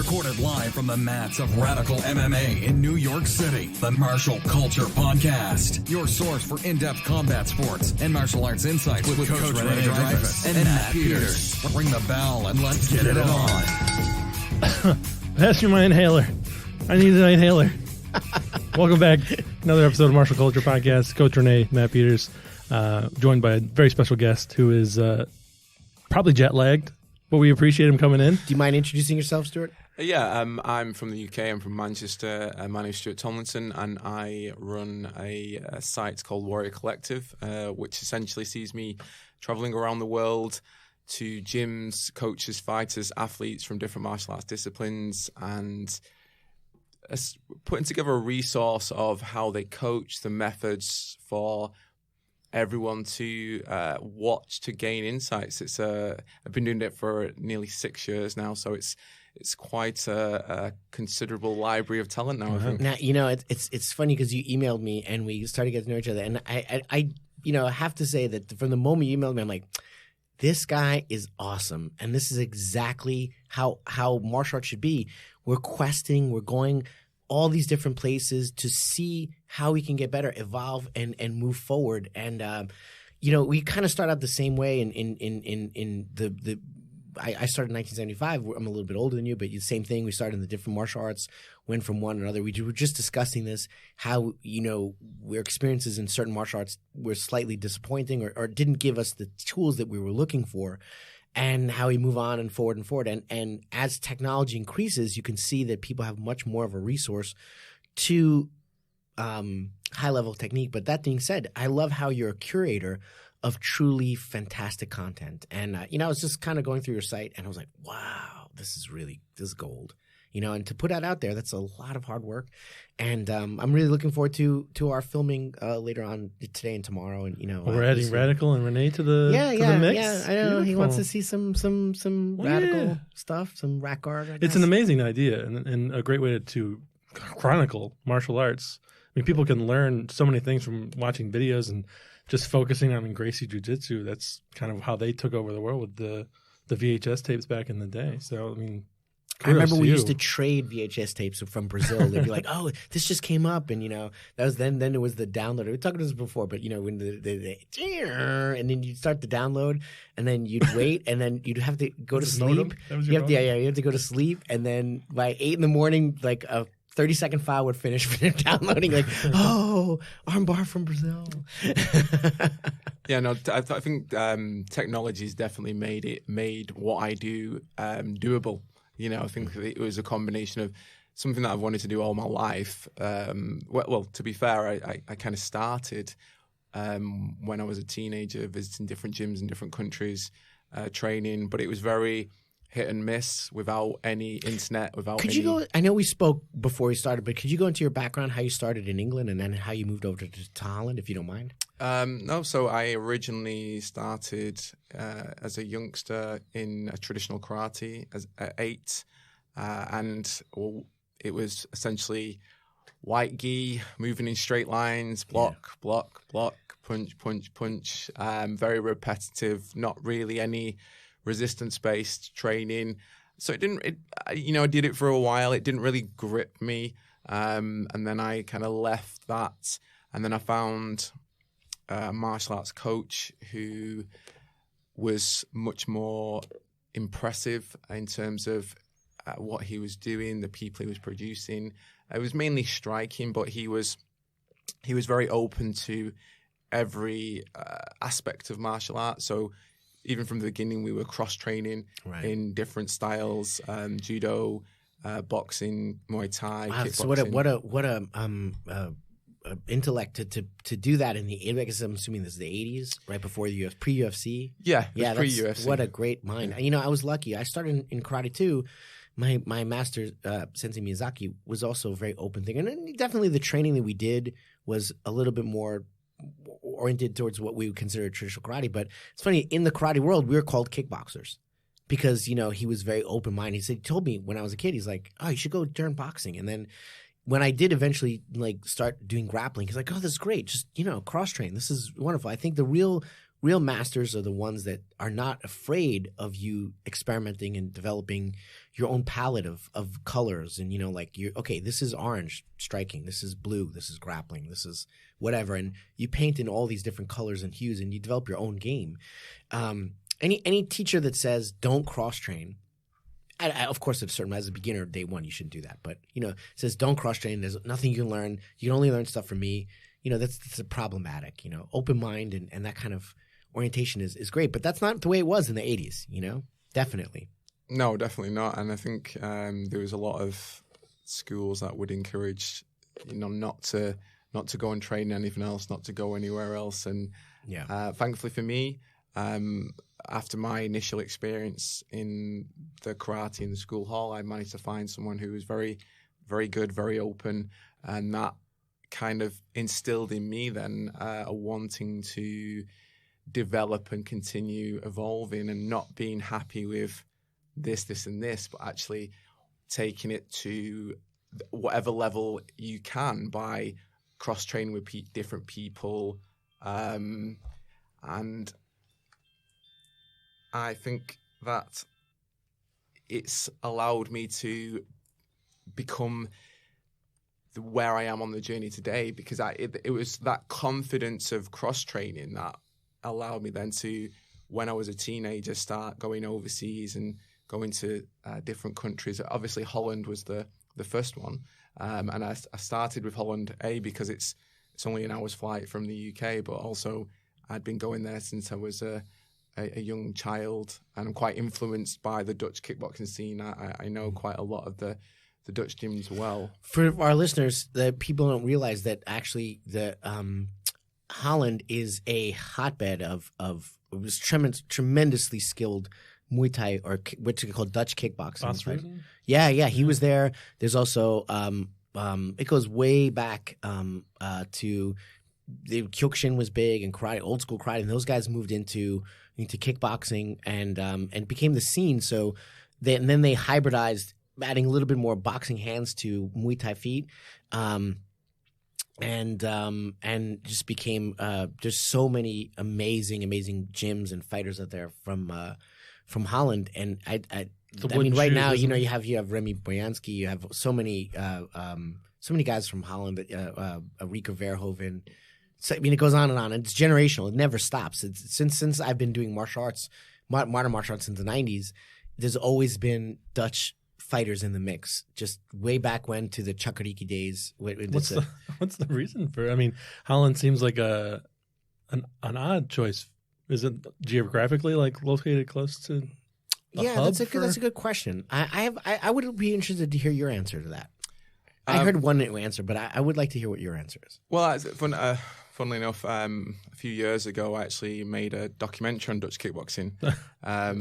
Recorded live from the mats of Radical MMA in New York City. The Martial Culture Podcast. Your source for in-depth combat sports and martial arts insights with Coach Renee Dreyfus and Matt Peters. Ring the bell and let's get it on. Pass me my inhaler. I need an inhaler. Welcome back. Another episode of Martial Culture Podcast. Coach Renee, Matt Peters, joined by a very special guest who is probably jet-lagged, but we appreciate him coming in. Do you mind introducing yourself, Stuart? Yeah, I'm from the UK. I'm from Manchester. My name's Stuart Tomlinson, and I run a site called Warrior Collective, which essentially sees me traveling around the world to gyms, coaches, fighters, athletes from different martial arts disciplines, and putting together a resource of how they coach, the methods for everyone to watch to gain insights. I've been doing it for nearly 6 years now, so it's quite a considerable library of talent now. I think. Now, it's funny because you emailed me and we started getting to know each other, and I have to say that from the moment you emailed me, I'm like, this guy is awesome, and this is exactly how martial arts should be. We're questing, we're going all these different places to see how we can get better, evolve, and move forward. And we kind of start out the same way. I started in 1975. I'm a little bit older than you, but the same thing. We started in the different martial arts, went from one to another. We were just discussing this, how our experiences in certain martial arts were slightly disappointing or didn't give us the tools that we were looking for, and how we move on and forward and forward. And as technology increases, you can see that people have much more of a resource to high-level technique. But that being said, I love how you're a curator of truly fantastic content. And, I was just kind of going through your site, and I was like, wow, this is gold. And to put that out there, that's a lot of hard work. And I'm really looking forward to our filming later on today and tomorrow. And we're adding Radical and Renee to the mix. Yeah, I know. Beautiful. He wants to see some Radical stuff, some rack guard. It's an amazing idea and a great way to chronicle martial arts. I mean, people can learn so many things from watching videos and just focusing on Gracie Jiu-Jitsu. That's kind of how they took over the world with the VHS tapes back in the day. So, I mean, I remember we used to trade VHS tapes from Brazil. They'd be like, "Oh, this just came up," and that was then. Then it was the download. We talked about this before, but when the and then you'd start the download, and then you'd wait, and then you'd have to go to sleep. You have to go to sleep, and then by 8 a.m, like a 30-second file would finish downloading. Like, oh, armbar from Brazil. Yeah, no, I think technology's definitely made what I do doable. I think it was a combination of something that I've wanted to do all my life. Well, to be fair, I kind of started when I was a teenager, visiting different gyms in different countries, training, but it was very hit and miss without any internet, Could you go? I know we spoke before we started, but could you go into your background, how you started in England and then how you moved over to Holland, if you don't mind? No, so I originally started as a youngster in traditional karate at 8, and it was essentially white gi, moving in straight lines, block, punch, punch, punch, very repetitive, not really any resistance-based training. So I did it for a while. It didn't really grip me, and then I kind of left that, and then I found a martial arts coach who was much more impressive in terms of what he was doing, the people he was producing. It was mainly striking, but he was very open to every aspect of martial arts. So even from the beginning, we were cross-training in different styles, judo, boxing, Muay Thai, kickboxing. So what a intellect to do that in the, I guess I'm assuming this is the 80s, right before the pre-UFC. Yeah, pre-UFC. What a great mind. I was lucky. I started in karate too. My master, Sensei Miyazaki, was also a very open thing. And definitely the training that we did was a little bit more oriented towards what we would consider traditional karate. But it's funny, in the karate world, we were called kickboxers because, he was very open-minded. He told me when I was a kid, he's like, oh, you should go learn boxing. And then when I did eventually start doing grappling, he's like, oh, this is great. Just, cross-train. This is wonderful. I think the real real masters are the ones that are not afraid of you experimenting and developing your own palette of colors. And, like okay, this is orange striking, this is blue, this is grappling, this is whatever. And you paint in all these different colors and hues and you develop your own game. Any teacher that says don't cross train, of course, as a beginner, day one, you shouldn't do that. But, says don't cross train. There's nothing you can learn. You can only learn stuff from me. That's problematic. Open mind and that kind of orientation is great. But that's not the way it was in the 80s, definitely. No, definitely not. And I think there was a lot of schools that would encourage, not to go and train anything else, not to go anywhere else. And thankfully for me, after my initial experience in the karate in the school hall, I managed to find someone who was very, very good, very open, and that kind of instilled in me then a wanting to develop and continue evolving and not being happy with this, and this, but actually taking it to whatever level you can by cross-training with different people. And I think that it's allowed me to become where I am on the journey today, because it was that confidence of cross-training that allowed me then to, when I was a teenager, start going overseas and going to different countries. Obviously, Holland was the first one. And I started with Holland, because it's only an hour's flight from the UK, but also I'd been going there since I was a young child, and I'm quite influenced by the Dutch kickboxing scene. I know quite a lot of the Dutch gyms well. For our listeners, the people don't realize that actually the Holland is a hotbed of it was tremendously skilled Muay Thai, or what's it called, Dutch kickboxing. Right? Yeah, he was there. There's also it goes way back to the Kyokushin was big, and karate, old school karate, and those guys moved into kickboxing and became the scene. So and then they hybridized, adding a little bit more boxing hands to Muay Thai feet, and just became just so many amazing gyms and fighters out there from Holland. And I mean, right now, you have Remy Boyanski, you have so many guys from Holland, Rico Verhoeven. So, I mean, it goes on and on. It's generational. It never stops. Since I've been doing martial arts, modern martial arts since the 90s, there's always been Dutch fighters in the mix. Just way back when, to the Chakariki days. What's the reason for? I mean, Holland seems like an odd choice. Is it geographically located close to? That's a good question. I would be interested to hear your answer to that. I heard one answer, but I would like to hear what your answer is. Well, funnily enough, a few years ago, I actually made a documentary on Dutch kickboxing.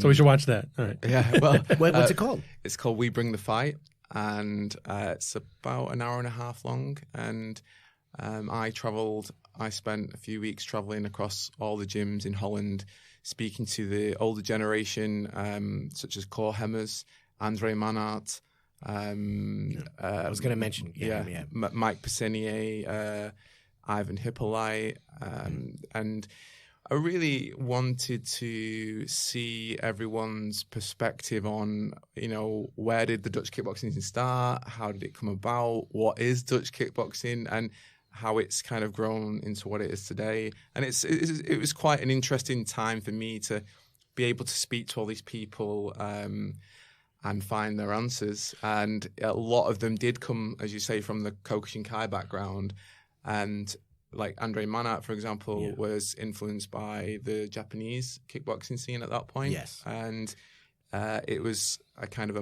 So we should watch that. All right. Yeah. Well, what's it called? It's called We Bring the Fight, and it's about an hour and a half long. And I spent a few weeks traveling across all the gyms in Holland, speaking to the older generation, such as Cor Hemmers, André Manhart. I was going to mention, Mike Passenier, Ivan Hippolyte, and I really wanted to see everyone's perspective on, where did the Dutch kickboxing start? How did it come about? What is Dutch kickboxing? And how it's kind of grown into what it is today. And it was quite an interesting time for me to be able to speak to all these people and find their answers. And a lot of them did come, as you say, from the Kyokushinkai background. And like Andre Manhart, for example, was influenced by the Japanese kickboxing scene at that point. Yes. And it was a kind of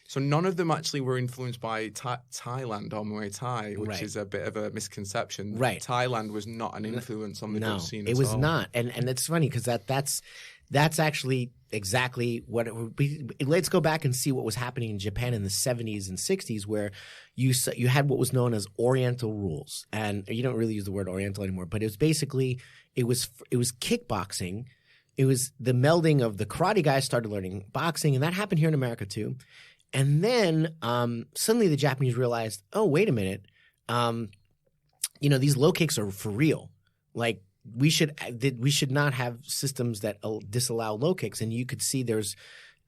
so none of them actually were influenced by Thailand or Muay Thai, which is a bit of a misconception. Right. Thailand was not an influence on the Dutch scene at all. It was not. And it's funny because that's actually exactly what it would be. Let's go back and see what was happening in Japan in the 70s and 60s, where you had what was known as Oriental rules. And you don't really use the word Oriental anymore, but it was basically it was kickboxing. It was the melding of the karate guys started learning boxing, and that happened here in America too. And then suddenly the Japanese realized, oh, wait a minute, these low kicks are for real. Like, we should not have systems that disallow low kicks. And you could see there's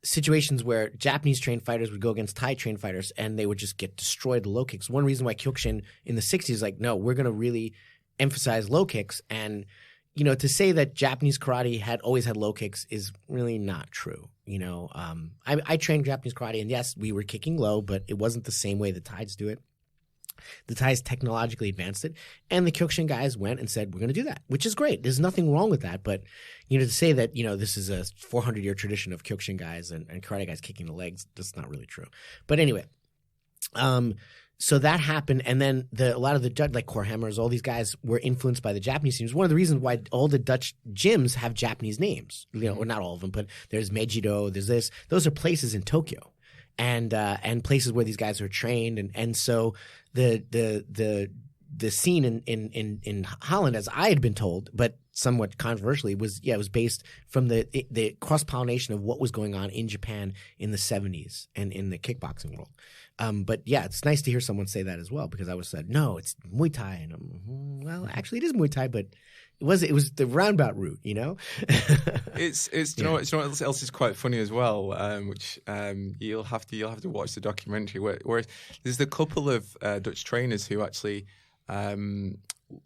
situations where Japanese trained fighters would go against Thai trained fighters and they would just get destroyed with low kicks. One reason why Kyokushin in the 60s is like, no, we're going to really emphasize low kicks. And, you know, to say that Japanese karate had always had low kicks is really not true. You know, I trained Japanese karate, and yes, we were kicking low, but it wasn't the same way the Thais do it. The Thais technologically advanced it, and the Kyokushin guys went and said, we're going to do that, which is great. There's nothing wrong with that. But, you know, to say that, you know, this is a 400-year tradition of Kyokushin guys and karate guys kicking the legs, that's not really true. But anyway, so that happened, and then a lot of the Dutch, like Korhammers, all these guys were influenced by the Japanese teams. One of the reasons why all the Dutch gyms have Japanese names, you know, or not all of them, but there's Mejido, there's this. Those are places in Tokyo, and places where these guys are trained, and so the scene in Holland, as I had been told, but somewhat controversially, was based from the cross pollination of what was going on in Japan in the 70s and in the kickboxing world. But yeah, it's nice to hear someone say that as well, because I was said, no, it's Muay Thai, and well, actually, it is Muay Thai, but it was the roundabout route, you know. It's you know what else is quite funny as well, which you'll have to watch the documentary where there's a couple of Dutch trainers who actually were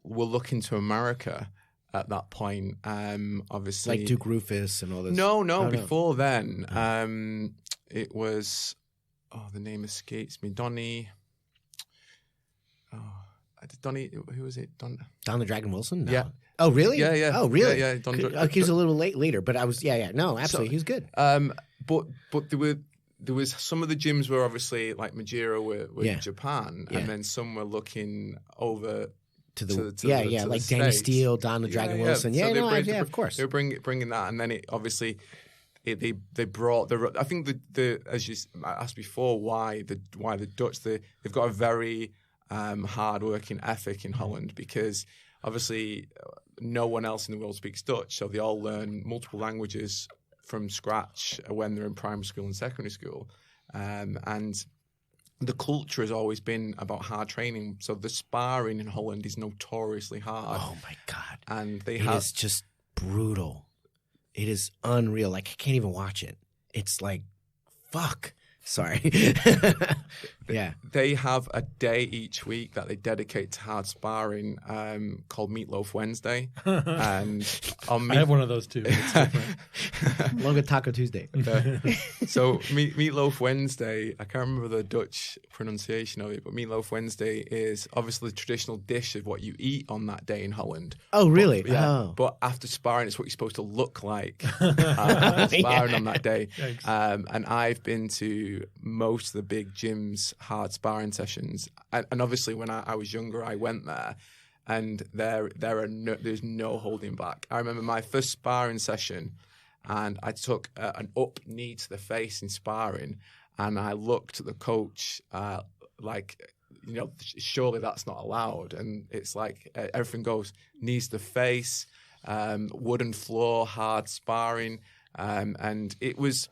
looking to America at that point. Obviously, like Duke Rufus and all this. No, before then, it was. Oh, the name escapes me. Donnie. Who was it? Don the Dragon Wilson? No. Yeah. Oh, really? Yeah. Oh, really? Yeah. He was a little late later, but I was. Yeah. No, absolutely, he was good. But there was some of the gyms were obviously like Majiro were Japan, and then some were looking over to the like States. Danny Steele, Don the Dragon Wilson. So of course. They were bringing that, and then it obviously. They brought the. I think the as you asked before, why the Dutch they've got a very hard working ethic in Holland, because obviously no one else in the world speaks Dutch, so they all learn multiple languages from scratch when they're in primary school and secondary school, and the culture has always been about hard training. So the sparring in Holland is notoriously hard. Oh my God! And it is just brutal. It is unreal. Like, I can't even watch it. It's like, fuck. Sorry. Yeah. They have a day each week that they dedicate to hard sparring called Meatloaf Wednesday. And I have one of those too. Along with Taco Tuesday. So Meatloaf Wednesday, I can't remember the Dutch pronunciation of it, but Meatloaf Wednesday is obviously the traditional dish of what you eat on that day in Holland. Oh, really? But after sparring, it's what you're supposed to look like after sparring on that day. And I've been to most of the big gyms hard sparring sessions, and obviously when I was younger I went there, and there's no holding back. I remember my first sparring session, and I took an up knee to the face in sparring, and I looked at the coach like, you know, surely that's not allowed, and it's like everything goes knees to the face, wooden floor, hard sparring, and it was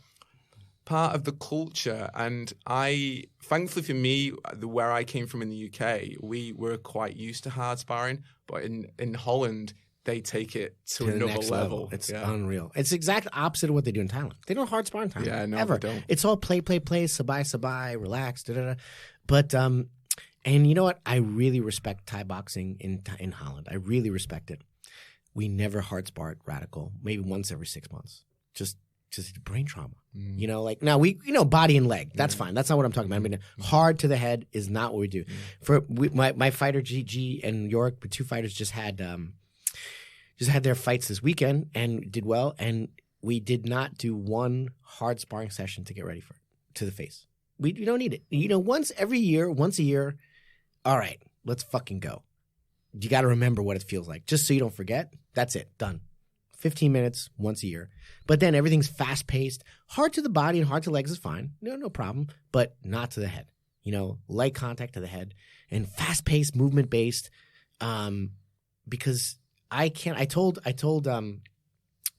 part of the culture. And thankfully for me, where I came from in the UK, we were quite used to hard sparring, but in Holland, they take it to another next level. It's unreal. It's the exact opposite of what they do in Thailand. They don't hard spar in Thailand. Yeah, no, ever. they don't. It's all play, sabai, relax, da-da-da. But, and you know what? I really respect Thai boxing in Holland. I really respect it. We never hard spar at Radical, maybe once every 6 months. Just brain trauma. You know, like, now body and leg. That's fine. That's not what I'm talking about. I mean, hard to the head is not what we do. My fighter GG and York, the two fighters just had their fights this weekend and did well. And we did not do one hard sparring session to get ready to the face. We don't need it. You know, once a year. All right, let's fucking go. You got to remember what it feels like, just so you don't forget. That's it. Done. 15 minutes once a year. But then everything's fast-paced. Hard to the body and hard to legs is fine. No problem. But not to the head. You know, light contact to the head. And fast-paced, movement-based. Because I can't... I told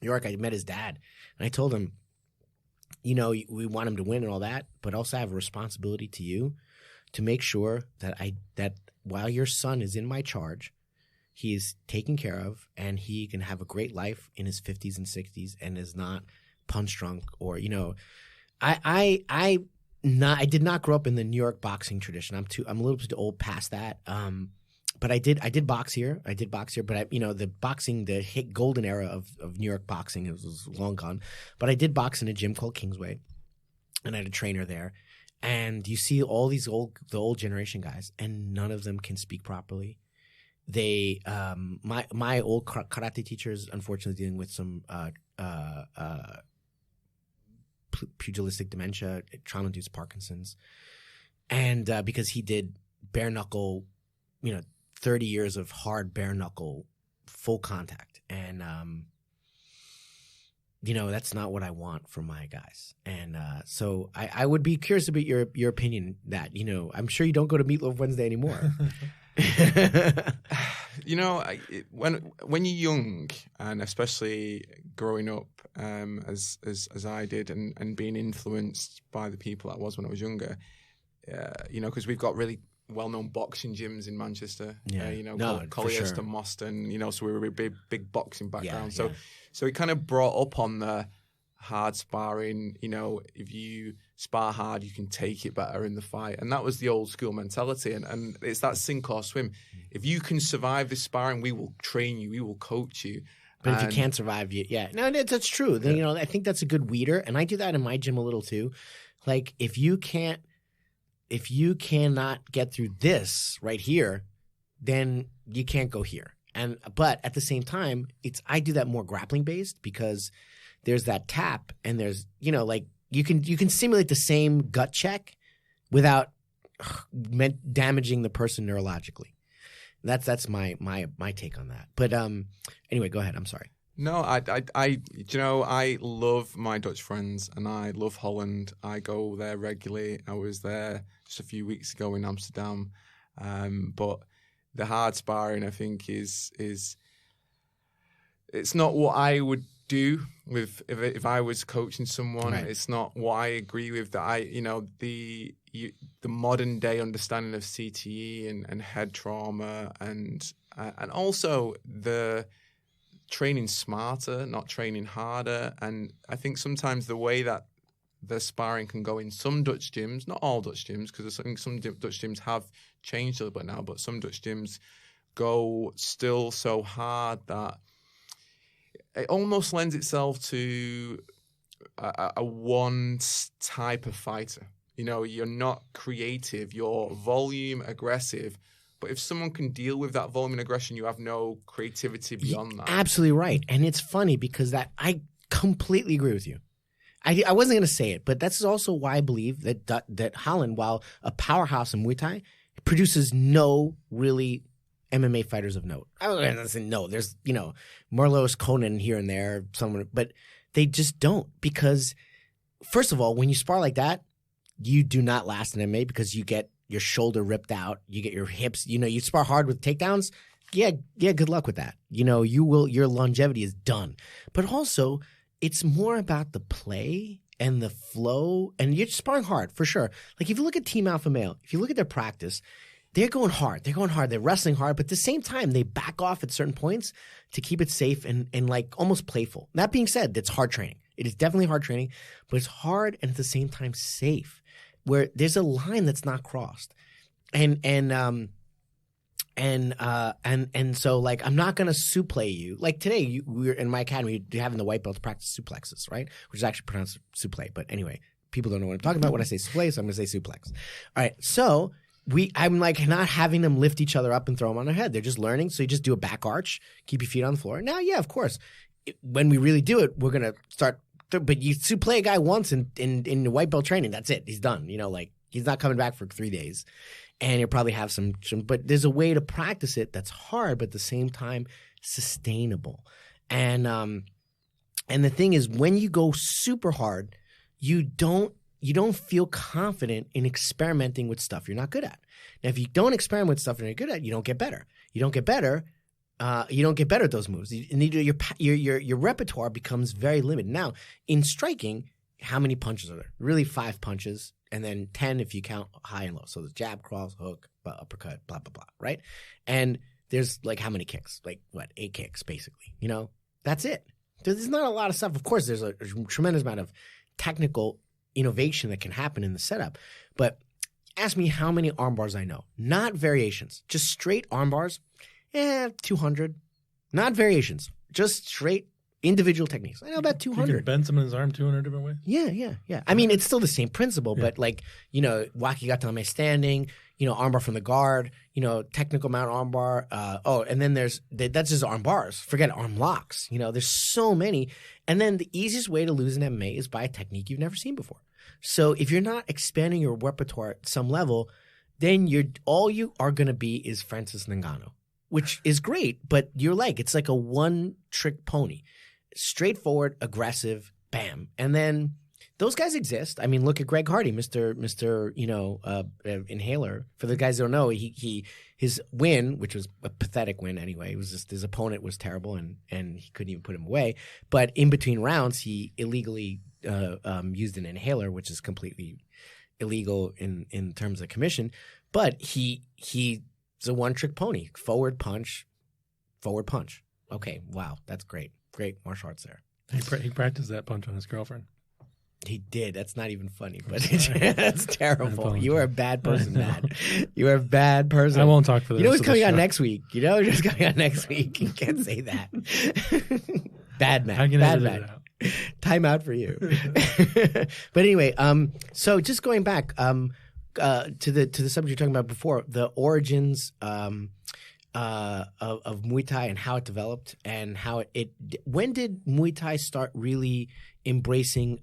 York, I met his dad. And I told him, you know, we want him to win and all that. But also I have a responsibility to you to make sure that while your son is in my charge, he's taken care of, and he can have a great life in his 50s and 60s and is not punch drunk or, you know, I did not grow up in the New York boxing tradition. I'm a little bit old past that. But I did box here. But the golden era of New York boxing was long gone. But I did box in a gym called Kingsway, and I had a trainer there. And you see all the old generation guys, and none of them can speak properly. They my old karate teacher is unfortunately dealing with some pugilistic dementia, trauma-induced Parkinson's, and because he did bare knuckle, 30 years of hard bare knuckle, full contact, and that's not what I want for my guys. And so I would be curious about your opinion. That I'm sure you don't go to Meatloaf Wednesday anymore. When you're young, and especially growing up as I did, and being influenced by the people I was when I was younger, because we've got really well-known boxing gyms in Manchester, Colliers to Moston, so we were a big boxing background. So it kind of brought up on the hard sparring, if you spar hard, you can take it better in the fight. And that was the old school mentality. And it's that sink or swim. If you can survive this sparring, we will train you, we will coach you. But if you can't survive, that's true. Then, I think that's a good weeder. And I do that in my gym a little too. Like if you cannot get through this right here, then you can't go here. But at the same time, I do that more grappling based, because there's that tap, and there's you can simulate the same gut check without damaging the person neurologically. That's my take on that. But anyway, go ahead. I'm sorry. No, I love my Dutch friends, and I love Holland. I go there regularly. I was there just a few weeks ago in Amsterdam. But the hard sparring, I think, is it's not what I would do with if I was coaching someone. Right. It's not what I agree with. The modern day understanding of CTE and head trauma, and also the training smarter, not training harder. And I think sometimes the way that the sparring can go in some Dutch gyms, not all Dutch gyms, because I think some Dutch gyms have changed a little bit now, but some Dutch gyms go still so hard that it almost lends itself to a one type of fighter. You're not creative, you're volume aggressive. But if someone can deal with that volume and aggression, you have no creativity beyond that. Absolutely right. And it's funny because I completely agree with you. I wasn't going to say it, but that's also why I believe that Holland, while a powerhouse in Muay Thai, produces no really MMA fighters of note. I was going to say no. There's, Merlos, Conan here and there, someone, but they just don't, because first of all, when you spar like that, you do not last in MMA because you get your shoulder ripped out, you get your hips, you spar hard with takedowns. Yeah, good luck with that. Your longevity is done. But also, it's more about the play and the flow, and you're sparring hard for sure. Like if you look at Team Alpha Male, if you look at their practice, they're going hard. They're wrestling hard, but at the same time, they back off at certain points to keep it safe and like almost playful. That being said, that's hard training. It is definitely hard training, but it's hard and at the same time safe, where there's a line that's not crossed. And so like I'm not gonna suplex you. Like today, we're in my academy having the white belts practice suplexes, right? Which is actually pronounced suplex, but anyway, people don't know what I'm talking about when I say suplex, so I'm gonna say suplex. All right, so I'm like not having them lift each other up and throw them on their head. They're just learning. So you just do a back arch, keep your feet on the floor. Now, yeah, of course, when we really do it, we're gonna start. But you suplex a guy once in white belt training, that's it. He's done. Like he's not coming back for 3 days. And you'll probably have some, but there's a way to practice it that's hard, but at the same time sustainable. And the thing is, when you go super hard, you don't feel confident in experimenting with stuff you're not good at. Now, if you don't experiment with stuff you're not good at, you don't get better. You don't get better at those moves. Your repertoire becomes very limited. Now, in striking, how many punches are there? Really 5 punches. And then 10 if you count high and low. So the jab, cross, hook, uppercut, blah, blah, blah, right? And there's like how many kicks? Like what, 8 kicks basically, you know? That's it. There's not a lot of stuff. Of course, there's a tremendous amount of technical innovation that can happen in the setup. But ask me how many arm bars I know. Not variations. Just straight arm bars, 200. Not variations. Just straight individual techniques. I know about 200. You can bend someone's arm 200 different ways? Yeah. I mean, it's still the same principle, but like, you know, wakigatame standing, you know, armbar from the guard, you know, technical mount armbar. And then that's just arm bars. Forget arm locks. You know, there's so many. And then the easiest way to lose in MMA is by a technique you've never seen before. So if you're not expanding your repertoire at some level, then all you are going to be is Francis Ngannou, which is great, but you're like, it's like a one-trick pony. Straightforward, aggressive, bam. And then those guys exist. I mean, look at Greg Hardy, Mr. You know, Inhaler. For the guys that don't know, his win, which was a pathetic win anyway, it was just his opponent was terrible and he couldn't even put him away. But in between rounds, he illegally used an inhaler, which is completely illegal in terms of commission. But he's a one-trick pony. Forward punch. Okay, wow, that's great. Great martial arts there. He practiced that punch on his girlfriend. He did. That's not even funny, but that's terrible. You are a bad person, Matt. You are a bad person. I won't talk for the You know rest what's of the coming out show. next week? You know what's coming out next week? You can't say that. Bad Matt. I can Bad edit it Matt. out. Time out for you. But anyway, so just going back to the subject you're talking about before, the origins of Muay Thai and how it developed and how when did Muay Thai start really embracing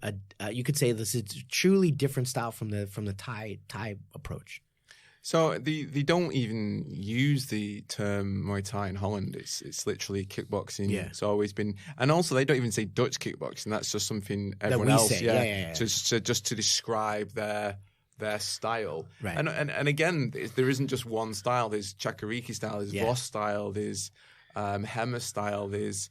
you could say this is a truly different style from the Thai approach? So they don't even use the term Muay Thai in Holland. It's literally kickboxing. Yeah. It's always been, and also they don't even say Dutch kickboxing. That's just something everyone else say. Yeah. Just to describe their style. Right. And again, there isn't just one style. There's Chakariki style, there's Voss style, there's Hema style, there's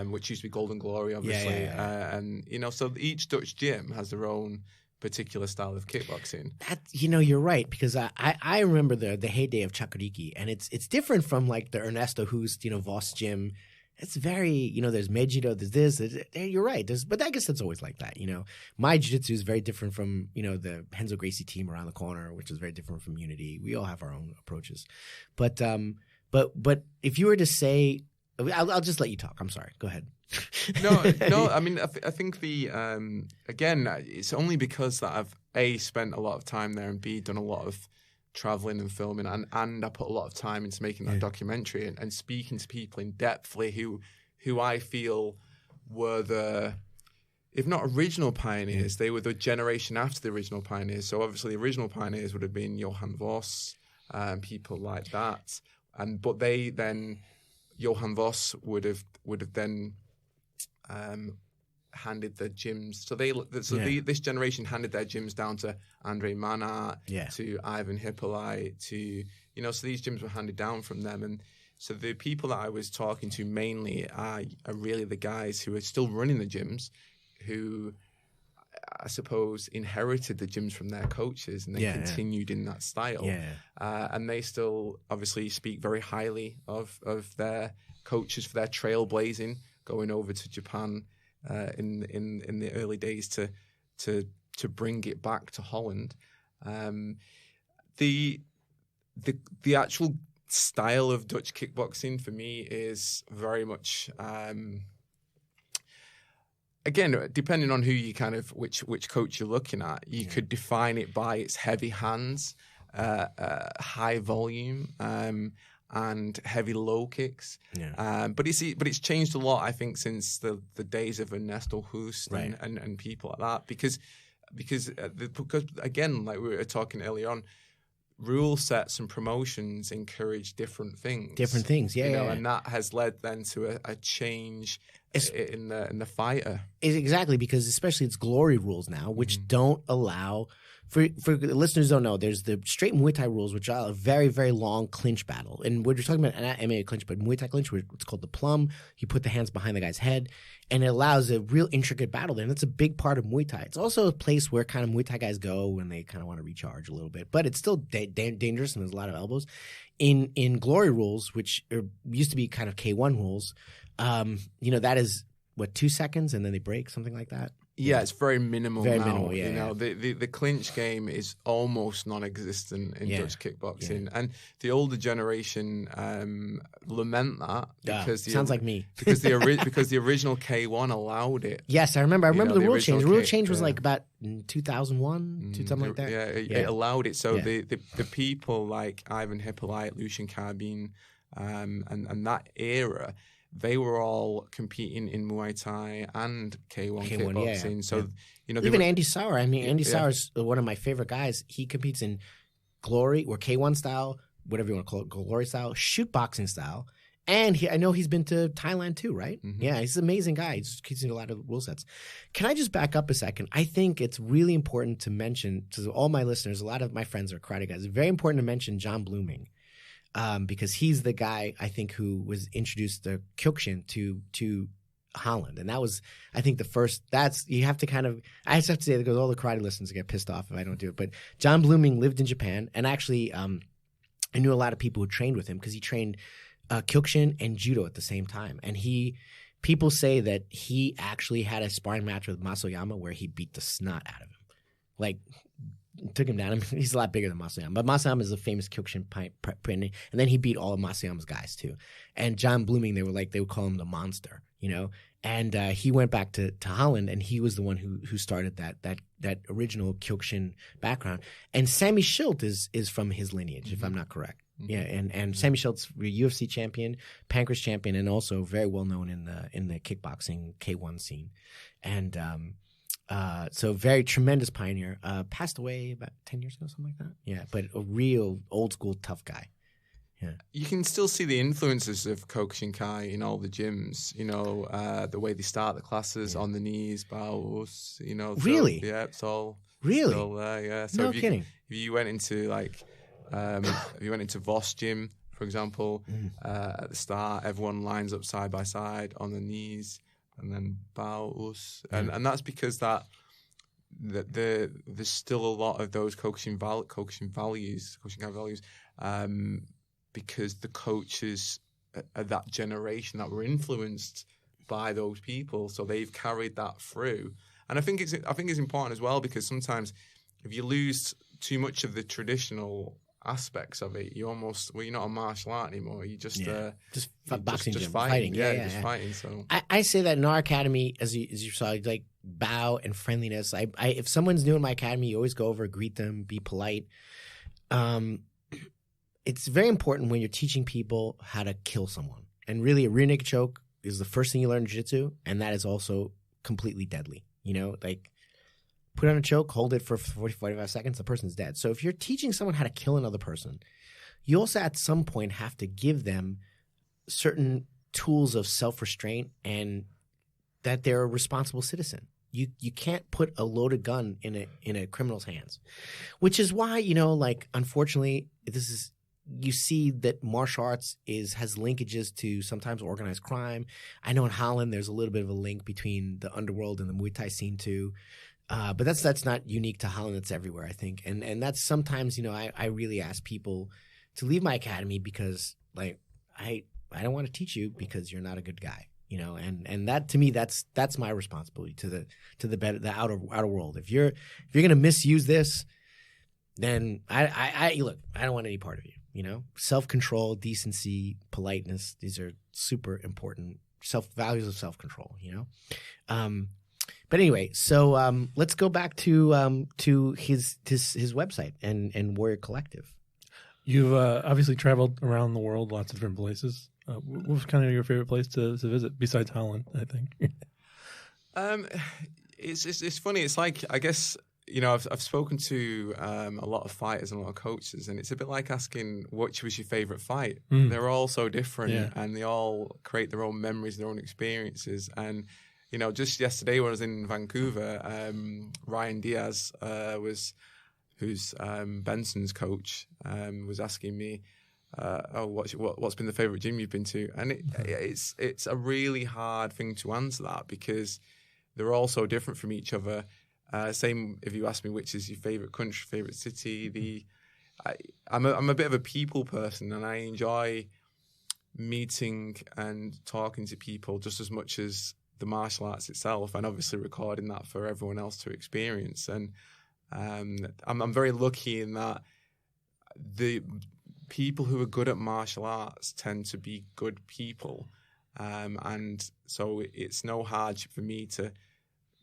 which used to be Golden Glory, obviously. And you know, so each Dutch gym has their own particular style of kickboxing. That, you know, you're right, because I remember the heyday of Chakariki, and it's different from like the Ernesto Hoost, you know, Voss gym. It's very, you know, there's Mejido, there's this. You're right. But I guess that's always like that, you know. My jiu-jitsu is very different from, you know, the Renzo Gracie team around the corner, which is very different from Unity. We all have our own approaches. But if you were to say, I'll just let you talk. I'm sorry. Go ahead. No. I mean, I think again, it's only because that I've A, spent a lot of time there, and B, done a lot of traveling and filming, and I put a lot of time into making that documentary and speaking to people in depthly who I feel were the, if not original pioneers, they were the generation after the original pioneers. So obviously the original pioneers would have been Johan Voss, people like that, but they then, Johan Voss would have then handed the gyms. This generation handed their gyms down to Andre Manat, to Ivan Hippolyte, to, you know, so these gyms were handed down from them. And so the people that I was talking to mainly are really the guys who are still running the gyms, who I suppose inherited the gyms from their coaches and they continued in that style. And they still obviously speak very highly of their coaches for their trailblazing, going over to Japan in the early days to bring it back to Holland. The actual style of Dutch kickboxing for me is very much again, depending on who you which coach you're looking at, you could define it by its heavy hands, high volume, and heavy low kicks. But it's changed a lot, I think, since the days of Ernesto Hoost and people like that, because again, like we were talking earlier on, rule sets and promotions encourage different things. And that has led then to a change in the fighter. Exactly, because especially it's glory rules now, which don't allow For the listeners who don't know, there's the straight Muay Thai rules, which are a very, very long clinch battle. And we're just talking about not MMA clinch, but Muay Thai clinch, where it's called the plum. You put the hands behind the guy's head, and it allows a real intricate battle. And it's a big part of Muay Thai. It's also a place where kind of Muay Thai guys go when they kind of want to recharge a little bit. But it's still dangerous, and there's a lot of elbows. In Glory rules, which used to be kind of K1 rules, that is, 2 seconds, and then they break, something like that? Yeah, it's very minimal Very now. minimal, yeah, You know, the clinch game is almost non-existent in Dutch kickboxing, and the older generation lament that because sounds like me. because the original K1 allowed it. Yes, I remember. The rule change. The rule change was yeah. like about 2001, something like that. Yeah, it allowed it. So the people like Ivan Hippolyte, Lucian Carbine, and that era, they were all competing in Muay Thai and K1 kickboxing. So, even Andy Sauer. I mean, Andy Sauer's one of my favorite guys. He competes in Glory or K1 style, whatever you want to call it, Glory style, shoot boxing style. And I know he's been to Thailand too, right? Mm-hmm. Yeah, he's an amazing guy. He's using a lot of rule sets. Can I just back up a second? I think it's really important to mention to all my listeners, a lot of my friends are karate guys, it's very important to mention John Blooming. Because he's the guy, I think, who was introduced the Kyokushin to Holland. And that was, I think, the first, you have to kind of, I just have to say, because all the karate listeners get pissed off if I don't do it. But John Blooming lived in Japan. And actually, I knew a lot of people who trained with him because he trained Kyokushin and Judo at the same time. And people say that he actually had a sparring match with Masoyama where he beat the snot out of him. Like, took him down. He's a lot bigger than Masayama. But Masayama is a famous Kyokushin and then he beat all of Masayama's guys too. And John Blooming, they would call him the monster, And he went back to Holland, and he was the one who started that original Kyokushin background. And Sammy Schilt is from his lineage, if I'm not correct. Mm-hmm. Yeah, and Sammy Schilt's UFC champion, Pancrase champion, and also very well known in the kickboxing K1 scene. And so very tremendous pioneer. Passed away about 10 years ago, something like that. Yeah, but a real old school tough guy. Yeah, you can still see the influences of Kyokushinkai in all the gyms. The way they start the classes on the knees, bows. Really? Yeah, it's all really. Still there, yeah. So no kidding. If you went into if you went into Voss gym, for example, at the start, everyone lines up side by side on the knees. And then bows, and that's because there's still a lot of those Kyokushin values, because the coaches of that generation that were influenced by those people, so they've carried that through. And I think it's important as well, because sometimes if you lose too much of the traditional aspects of it, you're not a martial art anymore. You just boxing, just gym, fighting. Yeah. Fighting. So I say that in our academy, as you saw, like bow and friendliness. If someone's new in my academy, you always go over, greet them, be polite. It's very important when you're teaching people how to kill someone. And really, a rear naked choke is the first thing you learn in jiu-jitsu, and that is also completely deadly. Like, put on a choke, hold it for 40, 45 seconds, the person's dead. So if you're teaching someone how to kill another person, you also at some point have to give them certain tools of self-restraint and that they're a responsible citizen. You can't put a loaded gun in a criminal's hands, which is why, unfortunately, you see that martial arts has linkages to sometimes organized crime. I know in Holland there's a little bit of a link between the underworld and the Muay Thai scene too. But that's not unique to Holland. It's everywhere, I think. And that's sometimes, I really ask people to leave my academy because, like, I don't want to teach you because you're not a good guy, and that, to me, that's my responsibility to the outer world. If you're going to misuse this, then I look, I don't want any part of you, self-control, decency, politeness. These are super important values of self-control, But anyway, so let's go back to his website and Warrior Collective. You've obviously traveled around the world, lots of different places. What was kind of your favorite place to visit besides Holland, I think? It's funny. It's like, I guess, I've spoken to a lot of fighters and a lot of coaches, and it's a bit like asking which was your favorite fight. They're all so different, and they all create their own memories, their own experiences, and just yesterday when I was in Vancouver, Ryan Diaz was who's Benson's coach, was asking me, what's been the favourite gym you've been to? And it's a really hard thing to answer that, because they're all so different from each other. Same if you ask me which is your favourite country, favourite city. I'm a bit of a people person, and I enjoy meeting and talking to people just as much as the martial arts itself, and obviously recording that for everyone else to experience. And I'm very lucky in that the people who are good at martial arts tend to be good people, and so it's no hardship for me to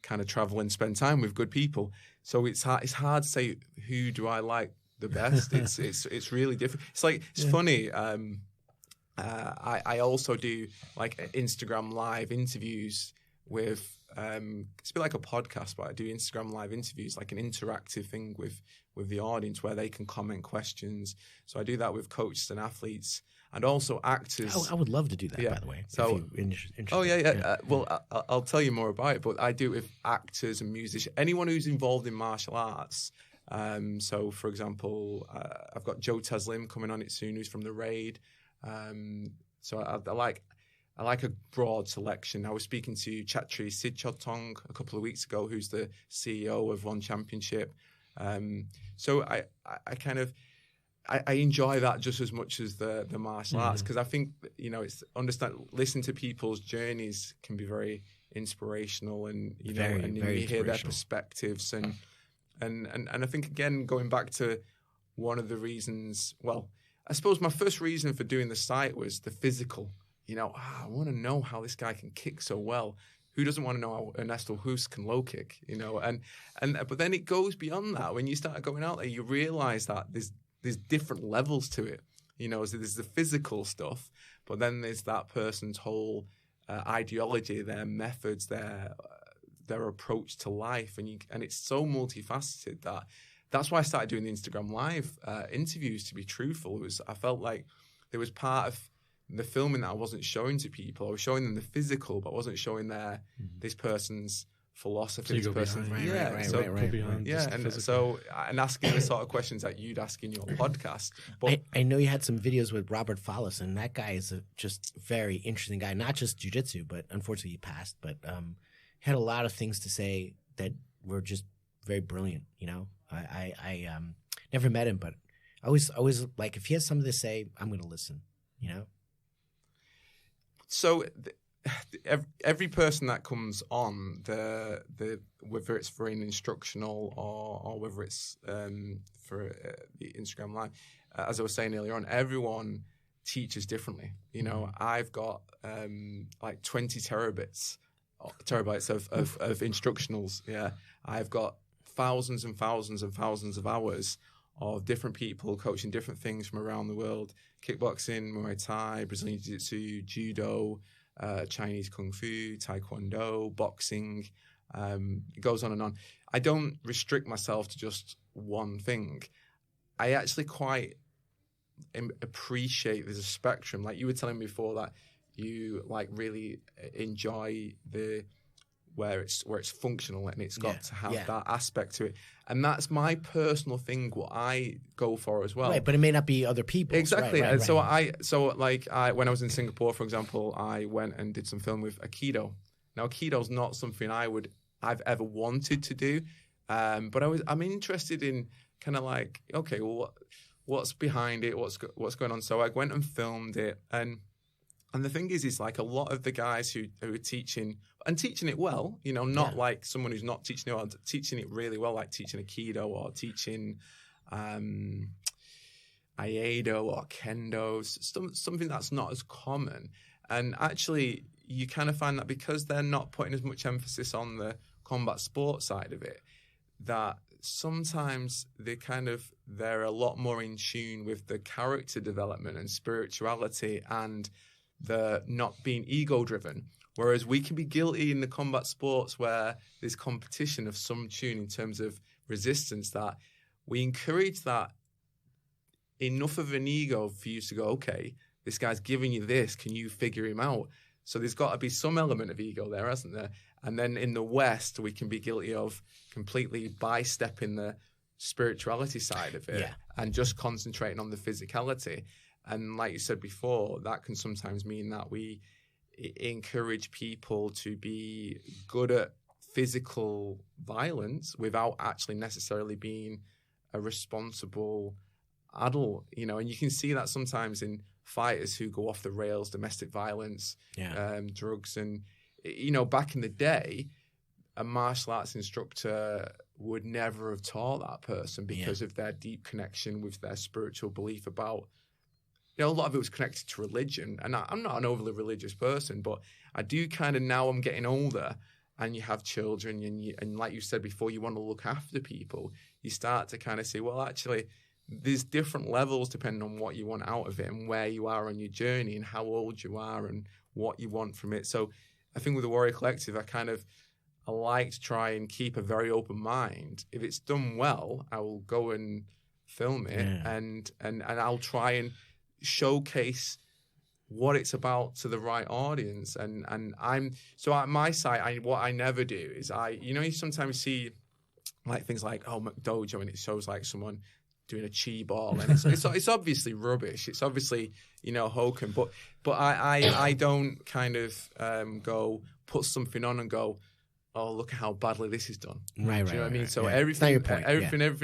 kind of travel and spend time with good people. So it's hard to say who do I like the best. It's really different. It's funny. I also do like Instagram live interviews with it's a bit like a podcast, but I do Instagram live interviews, like an interactive thing with the audience where they can comment questions. So I do that with coaches and athletes, and also actors. I would love to do that, by the way. So, interested. Well, I'll tell you more about it, but I do it with actors and musicians, anyone who's involved in martial arts. So, for example, I've got Joe Taslim coming on it soon, who's from the Raid. So I like a broad selection. I was speaking to Chatri Sidchotong a couple of weeks ago, who's the CEO of One Championship. So I enjoy that just as much as the martial arts, because I think, it's listening to people's journeys can be very inspirational, and you hear their perspectives, and I think, again, going back to one of the reasons, well, I suppose my first reason for doing the site was the physical. I want to know how this guy can kick so well. Who doesn't want to know how Ernesto Hus can low kick? But then it goes beyond that. When you start going out there, you realize that there's different levels to it. So there's the physical stuff, but then there's that person's whole ideology, their methods, their approach to life, and it's so multifaceted that's why I started doing the Instagram live interviews. To be truthful, I felt like there was part of the filming that I wasn't showing to people. I was showing them the physical, but I wasn't showing this person's philosophy. So this person, and asking the sort of questions that you'd ask in your podcast. But I know you had some videos with Robert Fallis, and that guy is just very interesting guy. Not just jiu-jitsu, but unfortunately he passed. But had a lot of things to say that were just very brilliant. I never met him, but I always like, if he has something to say, I'm going to listen. So every person that comes on, whether it's for an instructional or whether it's for the Instagram live, as I was saying earlier on, everyone teaches differently. I've got like 20 terabytes of instructionals. Yeah, I've got thousands and thousands and thousands of hours of different people coaching different things from around the world: kickboxing, Muay Thai, Brazilian Jiu-Jitsu, Judo, Chinese Kung Fu, Taekwondo, boxing. It goes on and on. I don't restrict myself to just one thing. I actually quite appreciate there's a spectrum. Like you were telling me before that you like really enjoy where it's functional and it's got to have that aspect to it. And that's my personal thing, what I go for as well. Right, but it may not be other people. Exactly. Right, and so right. when I was in Singapore, for example, I went and did some film with Aikido. Now, Aikido's not something I've ever wanted to do, but I'm interested in kind of like, okay, well, what's behind it? What's going on? So I went and filmed it, and the thing is like a lot of the guys who are teaching it well, not like someone who's not teaching it well, teaching it really well, like teaching Aikido or teaching Aikido or Kendo, something that's not as common. And actually, you kind of find that because they're not putting as much emphasis on the combat sport side of it, that sometimes they're a lot more in tune with the character development and spirituality and the not being ego-driven. Whereas we can be guilty in the combat sports where there's competition of some tune in terms of resistance, that we encourage that enough of an ego for you to go, okay, this guy's giving you this, can you figure him out? So there's got to be some element of ego there, hasn't there? And then in the West, we can be guilty of completely bystepping spirituality side of it and just concentrating on the physicality. And like you said before, that can sometimes mean that we encourage people to be good at physical violence without actually necessarily being a responsible adult, you know. And you can see that sometimes in fighters who go off the rails, domestic violence, drugs. And, you know, back in the day, a martial arts instructor would never have taught that person because of their deep connection with their spiritual belief about, you know, a lot of it was connected to religion. And I'm not an overly religious person, but I do kind of, now I'm getting older and you have children and like you said before, you want to look after people. You start to kind of say, well, actually, there's different levels depending on what you want out of it and where you are on your journey and how old you are and what you want from it. So I think with the Warrior Collective, I like to try and keep a very open mind. If it's done well, I will go and film it and I'll try and showcase what it's about to the right audience. And I'm so at my site, what I never do is you sometimes see like things like McDojo and it shows like someone doing a chi ball and it's obviously rubbish. It's obviously, you know, hokum. But I don't kind of go put something on and go, oh, look at how badly this is done. Right, do you know what I mean? So right. everything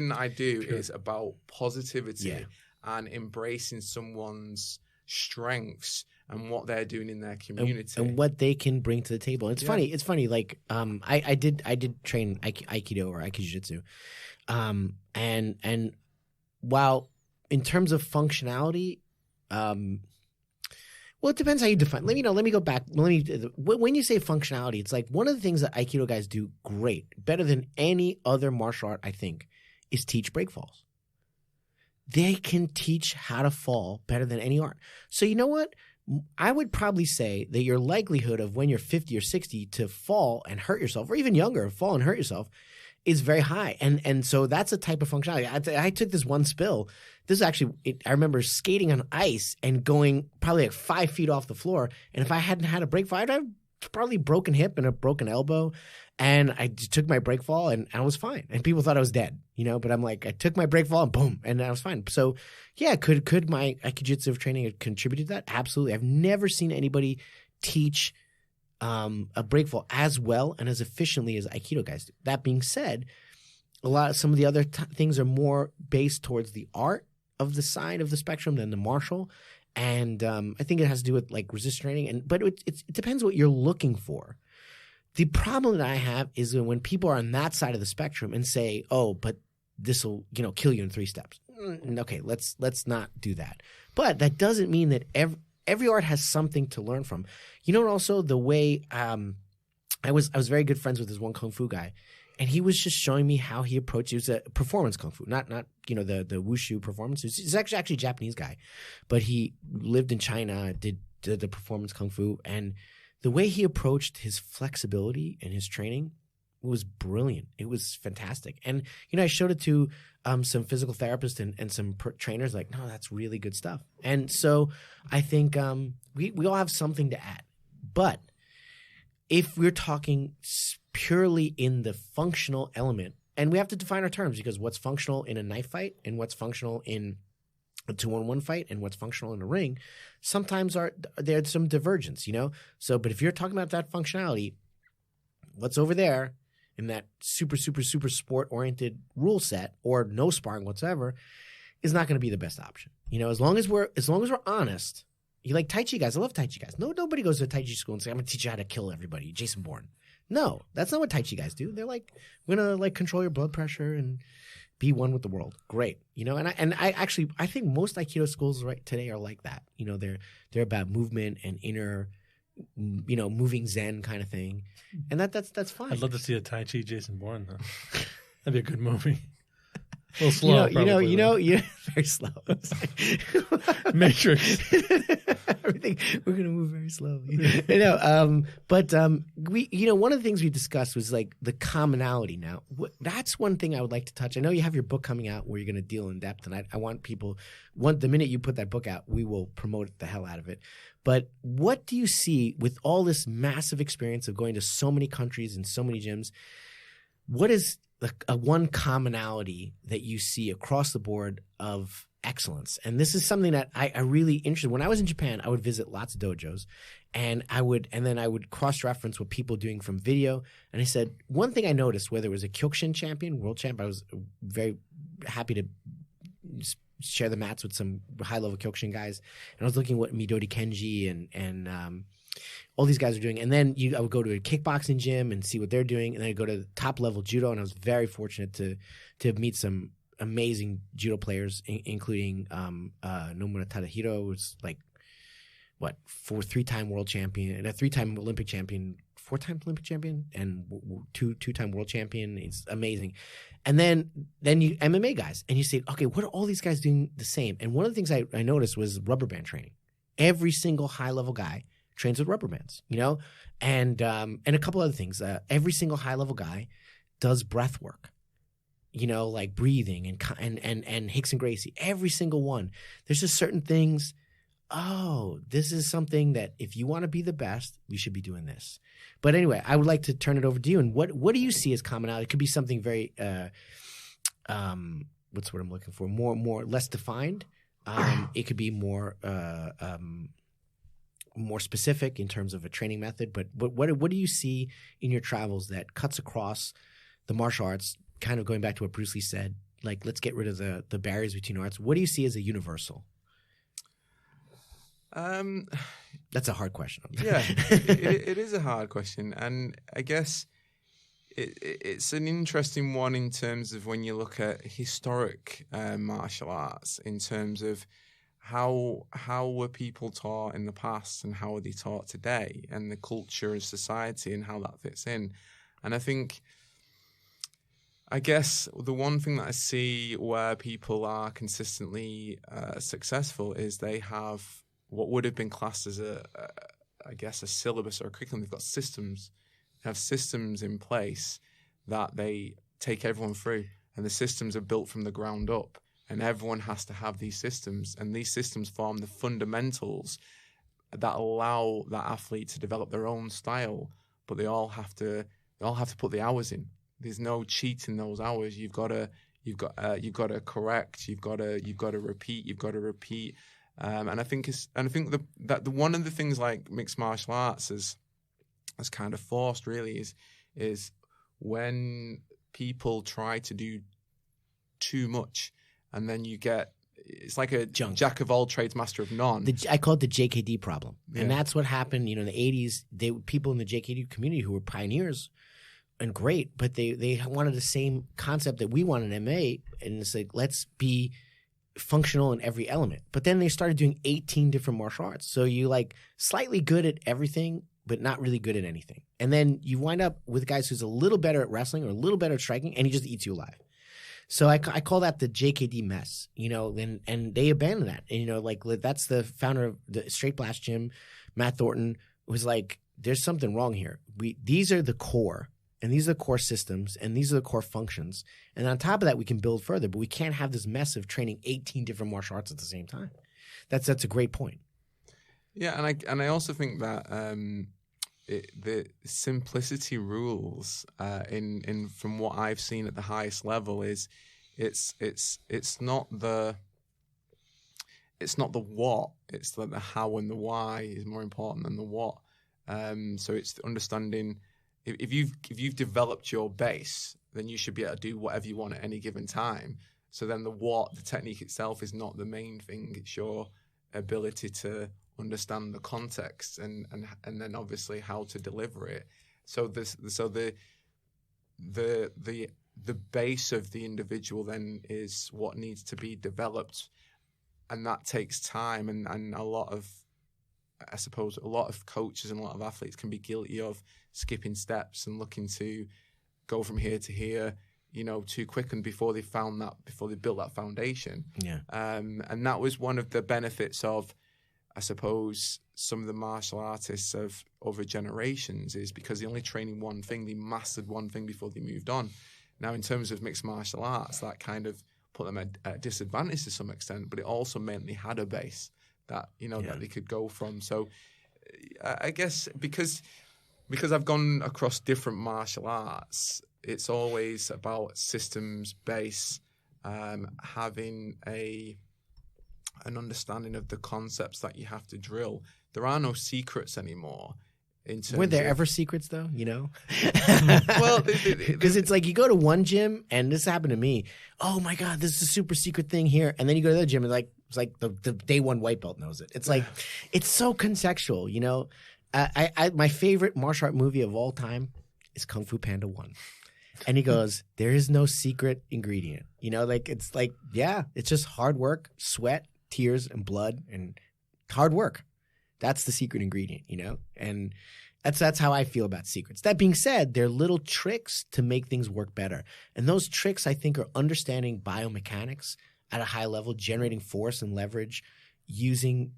that I do is about positivity and embracing someone's strengths and what they're doing in their community and what they can bring to the table. It's funny. It's funny. Like I did train Aikido or Aikijitsu, and while in terms of functionality, well, it depends how you define. Let me go back. When you say functionality, it's like one of the things that Aikido guys do great, better than any other martial art, I think, is teach break falls. They can teach how to fall better than any art. So you know what? I would probably say that your likelihood of when you're 50 or 60 to fall and hurt yourself, or even younger, fall and hurt yourself, is very high. And so that's a type of functionality. I took this one spill. This is actually, I remember skating on ice and going probably like 5 feet off the floor. And if I hadn't had a break fall, I'd have probably broken hip and a broken elbow. And I just took my break fall and I was fine. And people thought I was dead, you know, but I'm like, I took my break fall and boom, and I was fine. So yeah, could my Aikijitsu training have contributed to that? Absolutely. I've never seen anybody teach a break fall as well and as efficiently as Aikido guys do. That being said, some of the other things are more based towards the art of the side of the spectrum than the martial. And I think it has to do with like resistance training. But it depends what you're looking for. The problem that I have is when people are on that side of the spectrum and say, "Oh, but this will, you know, kill you in 3 steps." Okay, let's not do that. But that doesn't mean that every art has something to learn from. You know, also the way I was very good friends with this one kung fu guy, and he was just showing me how he approached. It was a performance kung fu, not you know the wushu performance. He's actually a Japanese guy, but he lived in China, did the performance kung fu, and the way he approached his flexibility and his training was brilliant. It was fantastic. And, you know, I showed it to some physical therapists and some trainers like, no, that's really good stuff. And so I think we all have something to add. But if we're talking purely in the functional element, and we have to define our terms because what's functional in a knife fight and what's functional in a 2-on-1 fight and what's functional in a ring, sometimes there's some divergence, you know? So, but if you're talking about that functionality, what's over there in that super, super, super sport-oriented rule set or no sparring whatsoever is not going to be the best option. You know, as long as we're honest, you like Tai Chi guys. I love Tai Chi guys. Nobody goes to a Tai Chi school and say, I'm going to teach you how to kill everybody, Jason Bourne. No, that's not what Tai Chi guys do. They're like, we're going to like control your blood pressure and be one with the world. Great. You know, and I think most Aikido schools right today are like that. You know, they're about movement and inner, you know, moving Zen kind of thing. And that's fine. I'd love to see a Tai Chi Jason Bourne though. That'd be a good movie. A little slow, you know, very slow. Matrix. Everything we're gonna move very slowly. You know, but we, you know, one of the things we discussed was like the commonality. Now, that's one thing I would like to touch. I know you have your book coming out where you're gonna deal in depth, and I want people. The minute you put that book out, we will promote the hell out of it. But what do you see with all this massive experience of going to so many countries and so many gyms? What is one commonality that you see across the board of excellence. And this is something that I really interested. When I was in Japan, I would visit lots of dojos, and then I would cross-reference what people doing from video. And I said, one thing I noticed, whether it was a Kyokushin champion, world champ, I was very happy to share the mats with some high-level Kyokushin guys. And I was looking at what Midori Kenji and all these guys are doing. And then I would go to a kickboxing gym and see what they're doing. And then I'd go to top-level judo, and I was very fortunate to meet some amazing judo players, including Nomura Tadahiro, who's like, three-time world champion, and a three-time Olympic champion, four-time Olympic champion, and two-time world champion. It's amazing. And then you MMA guys, and you say, okay, what are all these guys doing the same? And one of the things I noticed was rubber band training. Every single high-level guy trains with rubber bands, and a couple other things. Every single high-level guy does breath work. Like breathing and Hicks and Gracie, every single one. There's just certain things. Oh, this is something that if you want to be the best, we should be doing this. But anyway, I would like to turn it over to you. And what do you see as commonality? It could be something very, what's what I'm looking for? More less defined. It could be more specific in terms of a training method. But what do you see in your travels that cuts across the martial arts? Kind of going back to what Bruce Lee said, like, let's get rid of the barriers between arts. What do you see as a universal? That's a hard question. Yeah, it is a hard question. And I guess it's an interesting one in terms of when you look at historic martial arts, in terms of how were people taught in the past and how are they taught today, and the culture and society and how that fits in. And I guess the one thing that I see where people are consistently successful is they have what would have been classed as a syllabus or a curriculum. They've got systems. They have systems in place that they take everyone through, and the systems are built from the ground up, and everyone has to have these systems, and these systems form the fundamentals that allow that athlete to develop their own style, but they all have to put the hours in. There's no cheating those hours. You've got to correct. You've got to repeat. And I think that one of the things like mixed martial arts has kind of forced really is when people try to do too much, and then you get, it's like a jack of all trades, master of none. I call it the JKD problem, and that's what happened. In the 80s, people in the JKD community who were pioneers and great, but they wanted the same concept that we want in MMA, and it's like, let's be functional in every element. But then they started doing 18 different martial arts. So you like slightly good at everything, but not really good at anything. And then you wind up with guys who's a little better at wrestling or a little better at striking, and he just eats you alive. So I call that the JKD mess, and they abandoned that. And, like, that's the founder of the Straight Blast Gym, Matt Thornton, was like, there's something wrong here. These are the core. And these are the core systems, and these are the core functions. And on top of that, we can build further, but we can't have this mess of training 18 different martial arts at the same time. That's a great point. Yeah, and I also think that the simplicity rules in from what I've seen at the highest level is it's not the what, it's the how and the why is more important than the what. So it's understanding. If you've developed your base, then you should be able to do whatever you want at any given time. So then the technique itself is not the main thing. It's your ability to understand the context and then obviously how to deliver it. So the base of the individual then is what needs to be developed, and that takes time. And a lot of coaches and a lot of athletes can be guilty of skipping steps and looking to go from here to here, too quick, and before they built that foundation. Yeah. And that was one of the benefits of, I suppose, some of the martial artists of over generations, is because they only trained one thing, they mastered one thing before they moved on. Now, in terms of mixed martial arts, that kind of put them at a disadvantage to some extent, but it also meant they had a base that that they could go from. So I guess because I've gone across different martial arts, it's always about systems base, having an understanding of the concepts that you have to drill. There are no secrets anymore. Were there ever secrets though? Well, because it's like you go to one gym, and this happened to me. Oh my God, this is a super secret thing here, and then you go to the other gym, and it's like the day one white belt knows it. It's like it's so contextual. My favorite martial art movie of all time is Kung Fu Panda 1. And he goes, there is no secret ingredient. It's like, yeah, it's just hard work, sweat, tears, and blood, and hard work. That's the secret ingredient, And that's how I feel about secrets. That being said, they're little tricks to make things work better. And those tricks, I think, are understanding biomechanics at a high level, generating force and leverage, using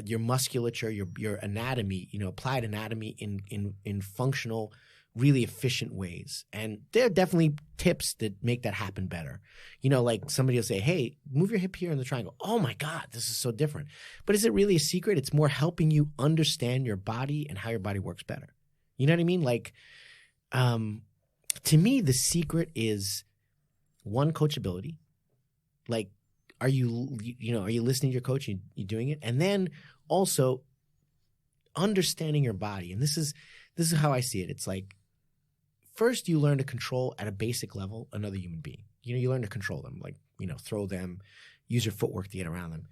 your musculature, your anatomy, applied anatomy in functional, really efficient ways. And there are definitely tips that make that happen better. Like somebody will say, hey, move your hip here in the triangle. Oh my God, this is so different. But is it really a secret? It's more helping you understand your body and how your body works better. You know what I mean? Like, to me, the secret is one, coachability. Like, are you listening to your coach? You doing it? And then also understanding your body. And this is how I see it. It's like, first, you learn to control at a basic level another human being. You learn to control them, like, throw them, use your footwork to get around them.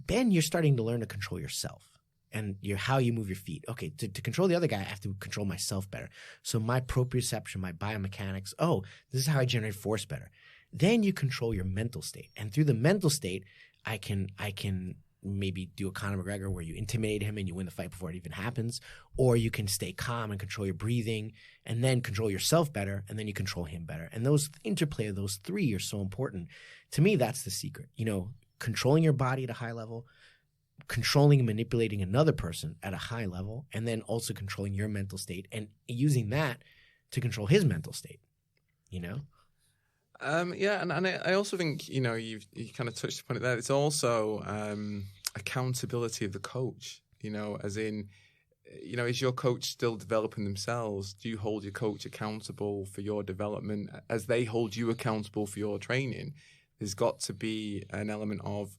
Then you're starting to learn to control yourself and how you move your feet. Okay, to control the other guy, I have to control myself better. So my proprioception, my biomechanics, this is how I generate force better. Then you control your mental state. And through the mental state, I can maybe do a Conor McGregor where you intimidate him and you win the fight before it even happens, or you can stay calm and control your breathing and then control yourself better, and then you control him better. And those interplay of those three are so important. To me, that's the secret. Controlling your body at a high level, controlling and manipulating another person at a high level, and then also controlling your mental state and using that to control his mental state. Yeah, and I also think you kind of touched upon it there. It's also accountability of the coach. As in, is your coach still developing themselves? Do you hold your coach accountable for your development as they hold you accountable for your training? There's got to be an element of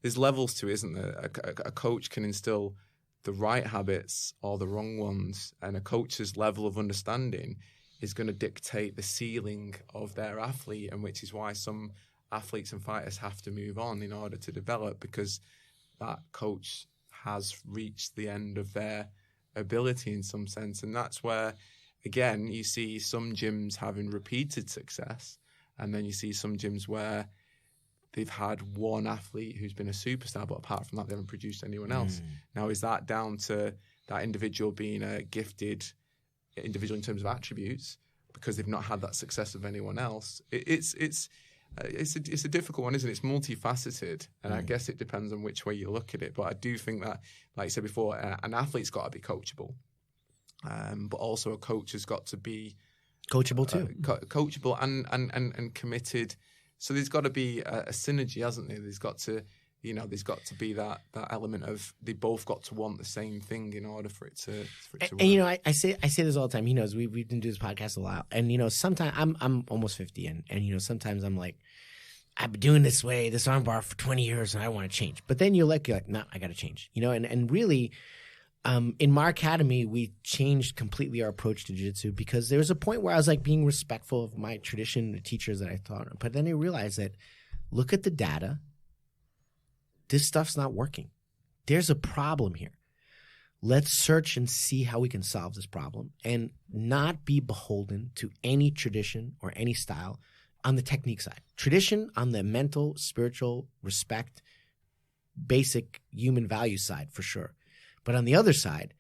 there's levels to it, isn't there? A coach can instill the right habits or the wrong ones, and a coach's level of understanding is going to dictate the ceiling of their athlete, and which is why some athletes and fighters have to move on in order to develop, because that coach has reached the end of their ability in some sense. And that's where, again, you see some gyms having repeated success, and then you see some gyms where they've had one athlete who's been a superstar, but apart from that, they haven't produced anyone else. Now, is that down to that individual being a gifted individual in terms of attributes because they've not had that success of anyone else? It's a difficult one, isn't it? It's multifaceted, and I guess it depends on which way you look at it. But I do think that, like I said before, an athlete's got to be coachable, but also a coach has got to be coachable too, coachable and committed. So there's got to be a synergy, hasn't there? There's got to be that element of they both got to want the same thing in order for it to work. And I say this all the time. He knows we've been doing this podcast a lot, and sometimes I'm almost 50, and sometimes I'm like, I've been doing this armbar for 20 years, and I want to change. But then you're like, no, I got to change. And really, in my academy, we changed completely our approach to jiu-jitsu because there was a point where I was like being respectful of my tradition, the teachers that I taught, but then I realized that look at the data. This stuff's not working. There's a problem here. Let's search and see how we can solve this problem and not be beholden to any tradition or any style on the technique side. Tradition on the mental, spiritual, respect, basic human value side for sure. But on the other side,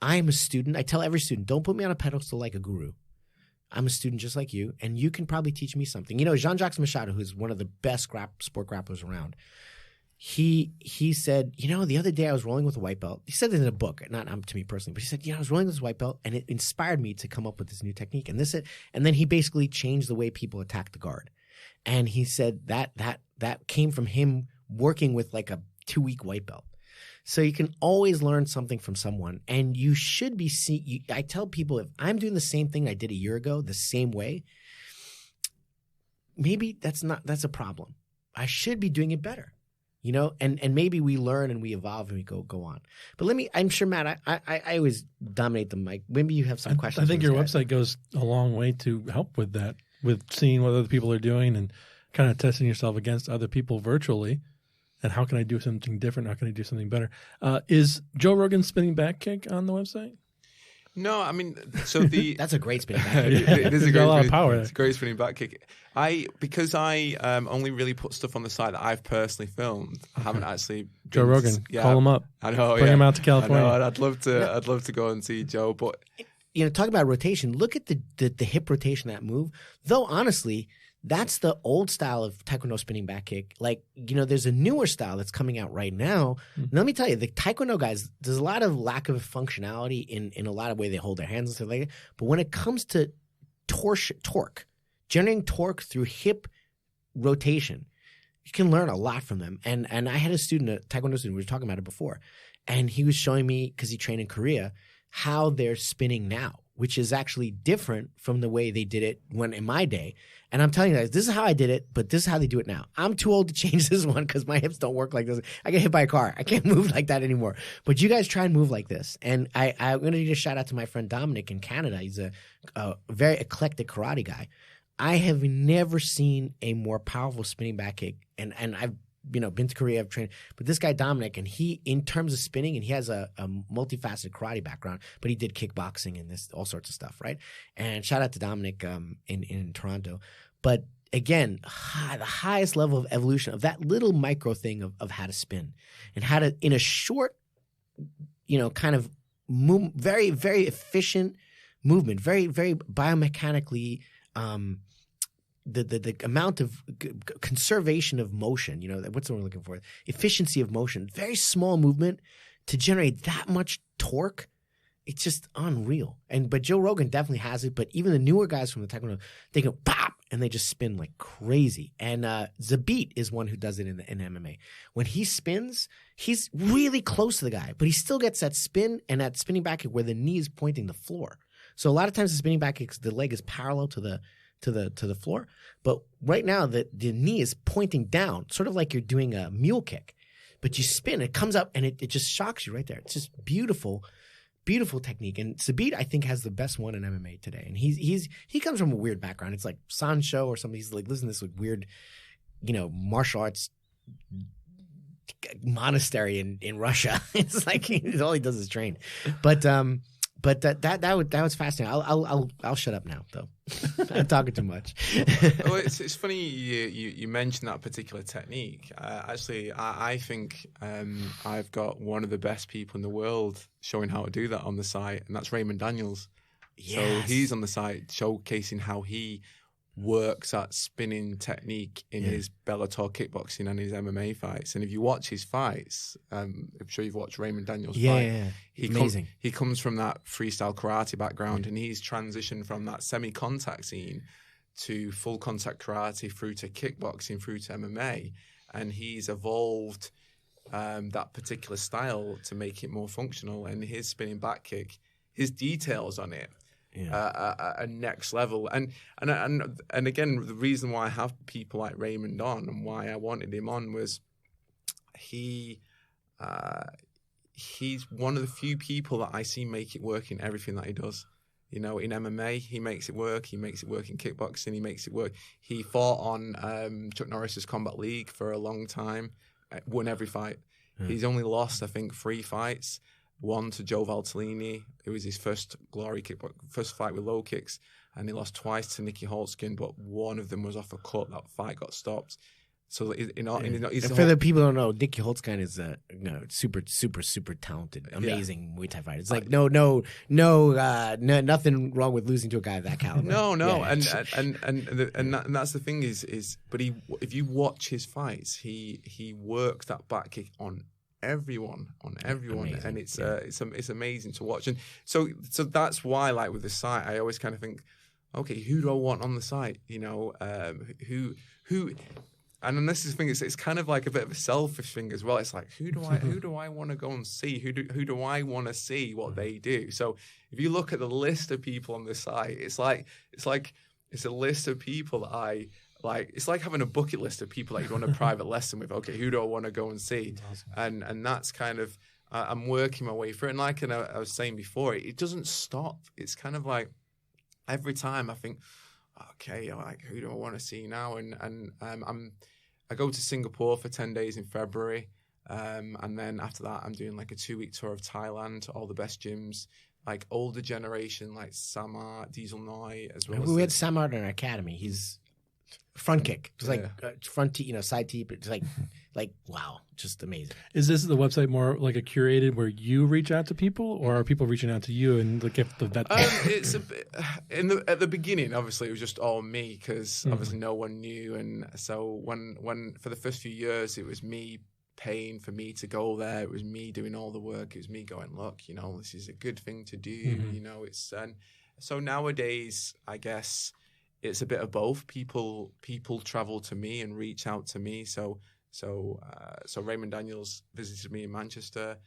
I'm a student. I tell every student, don't put me on a pedestal like a guru. I'm a student just like you, and you can probably teach me something. Jean-Jacques Machado, who's one of the best sport grapplers around, he said, the other day I was rolling with a white belt. He said it in a book, not to me personally, but he said, I was rolling with this white belt, and it inspired me to come up with this new technique. And then he basically changed the way people attack the guard. And he said that came from him working with like a 2-week white belt. So you can always learn something from someone, and you should be I tell people, if I'm doing the same thing I did a year ago, the same way, maybe that's a problem. I should be doing it better, and maybe we learn and we evolve and we go on. But I'm sure, Matt, I always dominate the mic. Maybe you have some questions. I think your website goes a long way to help with that, with seeing what other people are doing and kind of testing yourself against other people virtually. And how can I do something different? How can I do something better? Is Joe Rogan's spinning back kick on the website? No, I mean, so the that's a great spinning back kick. It is a lot of power. It's a great spinning back kick. Because I only really put stuff on the site that I've personally filmed. I haven't actually. Joe Rogan, call him up. I know. Bring him out to California. I know, I'd love to. I'd love to go and see Joe, but talk about rotation. Look at the hip rotation, that move. Though honestly, that's the old style of Taekwondo spinning back kick. Like, there's a newer style that's coming out right now. And let me tell you, the Taekwondo guys, there's a lot of lack of functionality in a lot of way they hold their hands and stuff like that. But when it comes to torque, generating torque through hip rotation, you can learn a lot from them. And I had a Taekwondo student, we were talking about it before, and he was showing me, because he trained in Korea, how they're spinning now, which is actually different from the way they did it in my day. And I'm telling you guys, this is how I did it, but this is how they do it now. I'm too old to change this one because my hips don't work like this. I get hit by a car. I can't move like that anymore. But you guys try and move like this. And I'm going to give a shout out to my friend Dominic in Canada. He's a very eclectic karate guy. I have never seen a more powerful spinning back kick. And I've been to Korea, I've trained. But this guy Dominic, and he, in terms of spinning, and he has a multifaceted karate background, but he did kickboxing and all sorts of stuff, right? And shout out to Dominic in Toronto. But again, the highest level of evolution of that little micro thing of how to spin and how to, in a short, kind of very, very efficient movement, very, very biomechanically, the amount of conservation of motion, what's the word I'm looking for? Efficiency of motion, very small movement to generate that much torque. It's just unreal. But Joe Rogan definitely has it. But even the newer guys from the Taekwondo, they go pop and they just spin like crazy. And Zabit is one who does it in MMA. When he spins, he's really close to the guy, but he still gets that spin and that spinning back kick where the knee is pointing the floor. So a lot of times the spinning back kick, the leg is parallel to the floor. But right now the knee is pointing down, sort of like you're doing a mule kick. But you spin, it comes up and it just shocks you right there. It's just beautiful. Beautiful technique. And Sabit, I think, has the best one in MMA today. And he comes from a weird background. It's like Sancho or something. He's like, listen to this like weird, martial arts monastery in Russia. It's like all he does is train. But that was fascinating. I'll shut up now though. I'm talking too much. Well, it's funny you mentioned that particular technique. Actually, I think I've got one of the best people in the world showing how to do that on the site, and that's Raymond Daniels. Yes. So he's on the site showcasing how he works at spinning technique in his Bellator kickboxing and his MMA fights. And if you watch his fights, I'm sure you've watched Raymond Daniels fight. Yeah. Amazing. He comes from that freestyle karate background, and he's transitioned from that semi-contact scene to full contact karate through to kickboxing through to MMA. And he's evolved that particular style to make it more functional. And his spinning back kick, his details on it, a next level. And again, the reason why I have people like Raymond on and why I wanted him on was he's one of the few people that I see make it work in everything that he does. In MMA, he makes it work. He makes it work in kickboxing. He makes it work. He fought on Chuck Norris's Combat League for a long time, won every fight. He's only lost, I think, 3 fights. One to Joe Valtellini. It was his first first fight with low kicks, and he lost twice to Nicky Holtzkin, but one of them was off a cut. That fight got stopped. So, for the people who don't know, Nicky Holtzkin is super, super, super talented, amazing Muay Thai fighter. It's like nothing wrong with losing to a guy of that caliber. No, and that's the thing is, but if you watch his fights, he works that back kick on everyone, amazing. And it's amazing to watch. And so that's why, like with the site, I always kind of think, okay, who do I want on the site? Who And then this is the thing, it's kind of like a bit of a selfish thing as well. It's like, who do I want to go and see? Who do I want to see what they do? So if you look at the list of people on the site, it's a list of people that I like. It's like having a bucket list of people that you want a private lesson with. Okay, who do I want to go and see? Awesome. And that's kind of I'm working my way through it. And like I was saying before, it doesn't stop. It's kind of like every time I think, okay, like who do I want to see now? And I go to Singapore for 10 days in February, and then after that I'm doing like a 2-week tour of Thailand, all the best gyms, like older generation, like Samar, Diesel Noi, as well. We had Samar in our academy. He's front kick, just like front, side teep. It's like wow, just amazing. Is this the website more like a curated where you reach out to people, or are people reaching out to you and like if the vet? It's a bit, at the beginning, obviously it was just all me because obviously no one knew, and so when for the first few years it was me paying for me to go there. It was me doing all the work. It was me going, look, this is a good thing to do. It's so nowadays I guess it's a bit of both. People travel to me and reach out to me. So Raymond Daniels visited me in Manchester.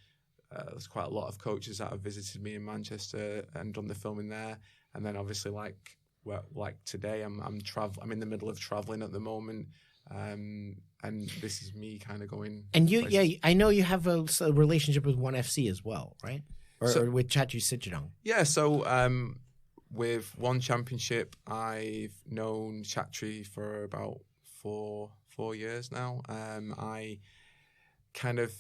There's quite a lot of coaches that have visited me in Manchester and done the filming there. And then obviously like today, I'm in the middle of traveling at the moment. And this is me kind of going. And I know you have a relationship with ONE FC as well, right? Or with Chatri Sitchadong. Yeah. So with ONE Championship, I've known Chatri for about four years now. I kind of,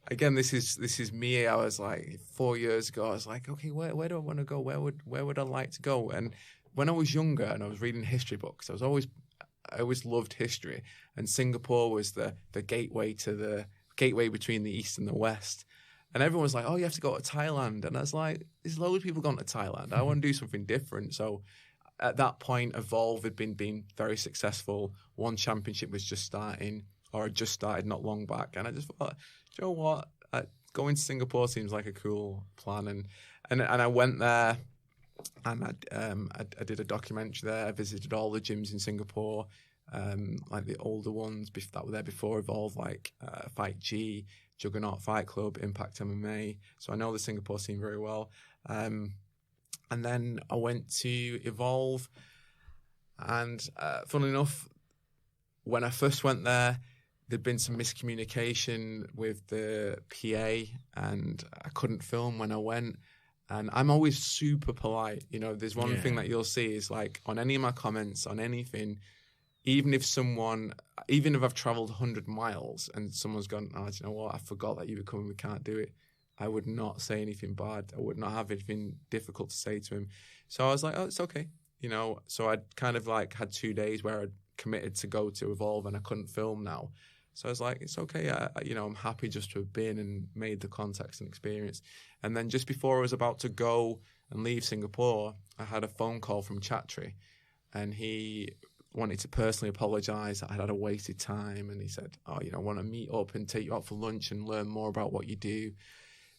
again, this is me. I was like 4 years ago. I was like, okay, where do I want to go? Where would I like to go? And when I was younger and I was reading history books, I always loved history, and Singapore was the gateway between the East and the West. And everyone was like, oh, you have to go to Thailand. And I was like, there's loads of people going to Thailand. I want to do something different. So at that point, Evolve had been very successful. ONE Championship was just starting, or had just started not long back. And I just thought, do you know what? Going to Singapore seems like a cool plan. And I went there, and I did a documentary there. I visited all the gyms in Singapore, like the older ones that were there before Evolve, like Fight G, Juggernaut Fight Club, Impact MMA. So I know the Singapore scene very well. And then I went to Evolve, and funnily enough, when I first went there, there'd been some miscommunication with the PA, and I couldn't film when I went. And I'm always super polite. There's one thing that you'll see is like on any of my comments on anything, even if I've traveled 100 miles and someone's gone, oh, do you know what? I forgot that you were coming. We can't do it. I would not say anything bad. I would not have anything difficult to say to him. So I was like, oh, it's okay. So I'd kind of like had 2 days where I'd committed to go to Evolve and I couldn't film now. So I was like, it's okay. I'm happy just to have been and made the contacts and experience. And then just before I was about to go and leave Singapore, I had a phone call from Chatri, and he wanted to personally apologise that I had a wasted time. And he said, oh, I want to meet up and take you out for lunch and learn more about what you do.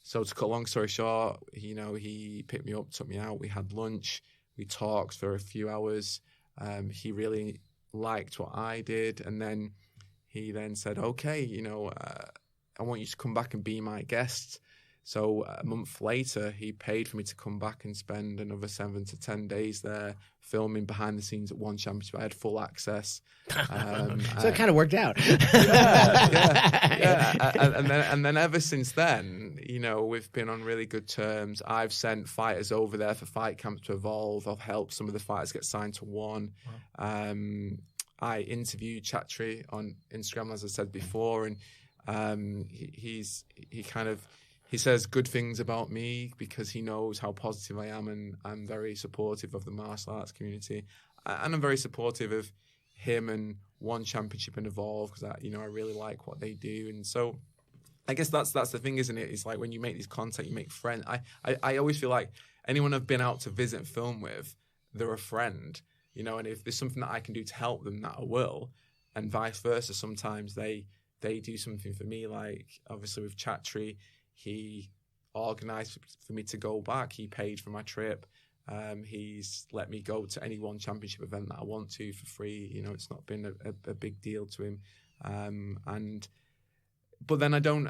So to cut a long story short, he picked me up, took me out. We had lunch. We talked for a few hours. He really liked what I did. And then he then said, okay, I want you to come back and be my guest. So a month later, he paid for me to come back and spend another 7 to 10 days there filming behind the scenes at ONE Championship. I had full access. So it kind of worked out. Yeah. And then ever since then, we've been on really good terms. I've sent fighters over there for fight camps to Evolve. I've helped some of the fighters get signed to ONE. Wow. I interviewed Chatri on Instagram, as I said before, and he says good things about me because he knows how positive I am, and I'm very supportive of the martial arts community, and I'm very supportive of him and ONE Championship and Evolve because I really like what they do. And so I guess that's the thing, isn't it? It's like when you make these contacts, you make friends. I always feel like anyone I've been out to visit and film with, they're a friend. And if there's something that I can do to help them, that I will, and vice versa. Sometimes they do something for me, like obviously with Chatri, he organised for me to go back. He paid for my trip. He's let me go to any one championship event that I want to for free. You know, it's not been a big deal to him. But then I don't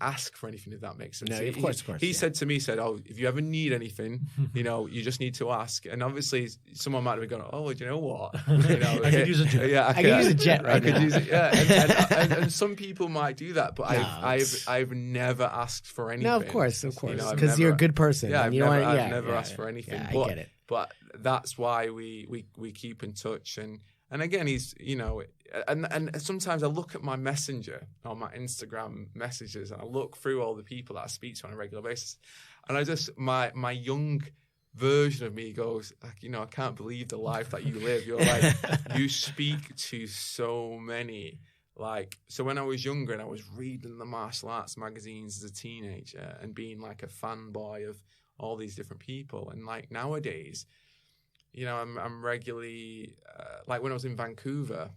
ask for anything, if that makes sense. No, of course. He said to me, "Oh, if you ever need anything, you know, you just need to ask." And obviously, someone might have been going, "Oh, do you know what? You know, I could use a jet. Yeah, I could use a jet right now. I could use it. Yeah, and some people might do that, but No, I've never asked for anything. No, of course, You know, because you're a good person. Yeah, and I've you never, don't I've want, never asked for anything. Yeah, but, I get it. But that's why we keep in touch. And again, he's, you know, and sometimes I look at my messenger or my Instagram messages, and I look through all the people that I speak to on a regular basis, and I just, my young version of me goes, like, you know, I can't believe the life that you live. You're like, you speak to so many. Like, so when I was younger and I was reading the martial arts magazines as a teenager and being like a fanboy of all these different people, and like nowadays, you know, I'm regularly, like when I was in Vancouver,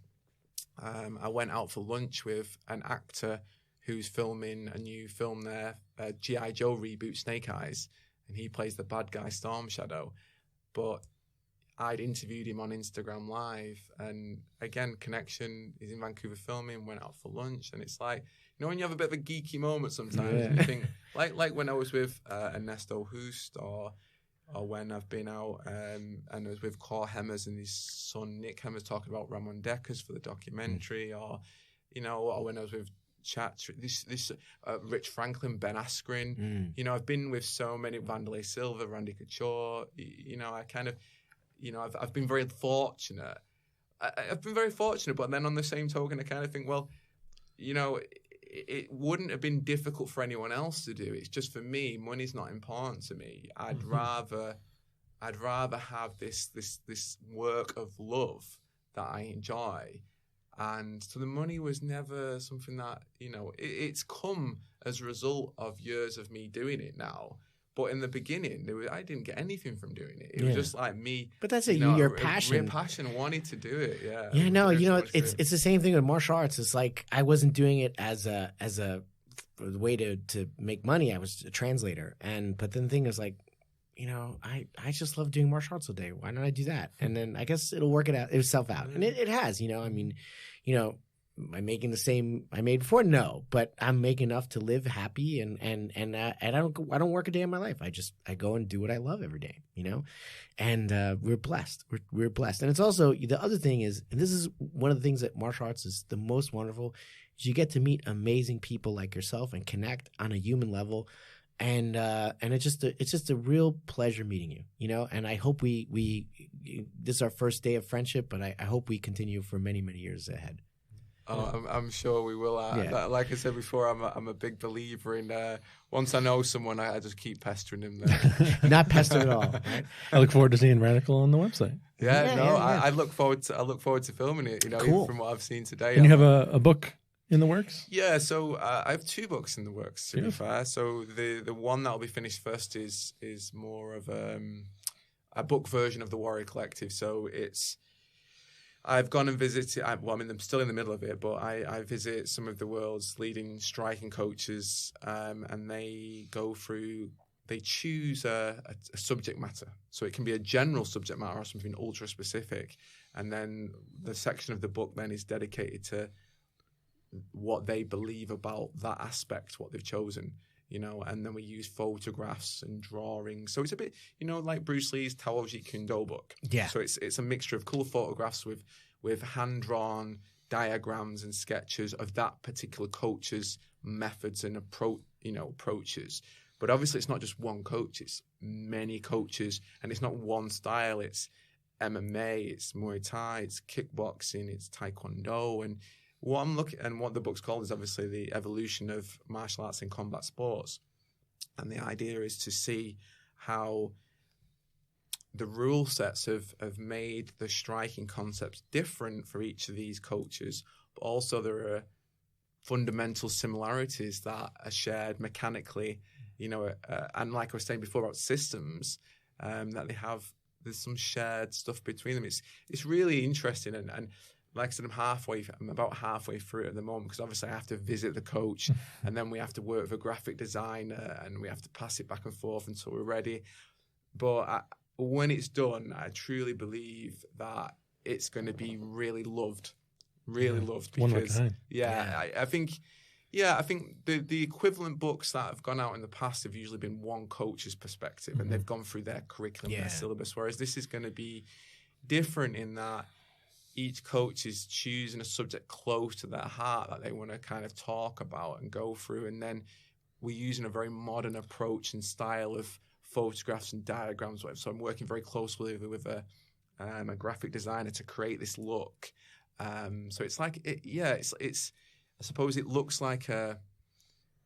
I went out for lunch with an actor who's filming a new film there, G.I. Joe reboot, Snake Eyes, and he plays the bad guy Storm Shadow. But I'd interviewed him on Instagram Live, and again, connection. He's in Vancouver filming, went out for lunch, and it's like, you know, when you have a bit of a geeky moment sometimes, and you think, like when I was with Ernesto Hust, or when I've been out and I was with Cor Hemmers and his son Nick Hemmers talking about Ramon Deckers for the documentary, or, you know, or when I was with Rich Franklin, Ben Askren. You know, I've been with so many, Wanderlei Silva, Randy Couture. You know, I kind of, you know, I've been very fortunate. I've been very fortunate, but then on the same token, I kind of think, well, you know, it wouldn't have been difficult for anyone else to do. It's just, for me, money's not important to me. I'd rather have this work of love that I enjoy. And so the money was never something that, you know, it's come as a result of years of me doing it now. But in the beginning, I didn't get anything from doing it. It was just like me. But that's it. You know, Your passion. passion. Real passion, wanting to do it. Yeah. Yeah, no, you know, it's the same thing with martial arts. It's like I wasn't doing it as a way to make money. I was a translator, but then the thing is, like, you know, I just love doing martial arts all day. Why don't I do that? And then I guess it'll work itself out, and it has. You know, I mean, you know. Am I making the same I made before? No, but I'm making enough to live happy, and I don't work a day in my life. I go and do what I love every day, you know, and we're blessed. We're blessed, and it's also, the other thing is, and this is one of the things that martial arts is the most wonderful, is you get to meet amazing people like yourself and connect on a human level, and it's just a real pleasure meeting you, you know. And I hope we this is our first day of friendship, but I hope we continue for many, many years ahead. Oh, I'm sure we will. Like I said before, I'm a big believer in once I know someone, I just keep pestering them. Not pester at all. Right? I look forward to seeing Radical on the website. I look forward to filming it. You know, cool. from what I've seen today. And you have a book in the works? Yeah, so I have 2 books in the works, to be fair. So the one that will be finished first is more of a book version of the Warrior Collective. So I've gone and visited, I'm still in the middle of it, but I visit some of the world's leading striking coaches, and they choose a subject matter. So it can be a general subject matter or something ultra specific. And then the section of the book then is dedicated to what they believe about that aspect, what they've chosen. You know, and then we use photographs and drawings. So it's a bit, you know, like Bruce Lee's Taoji Kundo book. Yeah. So it's a mixture of cool photographs with hand-drawn diagrams and sketches of that particular coach's methods and approaches. But obviously it's not just one coach, it's many coaches, and it's not one style. It's MMA, it's Muay Thai, it's kickboxing, it's Taekwondo, and what the book's called is obviously the evolution of martial arts in combat sports. And the idea is to see how the rule sets have made the striking concepts different for each of these coaches, but also there are fundamental similarities that are shared mechanically, you know, and like I was saying before about systems, that there's some shared stuff between them. It's really interesting, and like I said, I'm about halfway through it at the moment, because obviously I have to visit the coach and then we have to work with a graphic designer and we have to pass it back and forth until we're ready. But when it's done, I truly believe that it's going to be really loved. Really loved. One of a Because, kind. I think... Yeah, I think the equivalent books that have gone out in the past have usually been one coach's perspective, and they've gone through their curriculum, their syllabus, whereas this is going to be different in that each coach is choosing a subject close to their heart that they want to kind of talk about and go through, and then we're using a very modern approach and style of photographs and diagrams, whatever. So I'm working very closely with a graphic designer to create this look. So it's like, it's I suppose it looks like the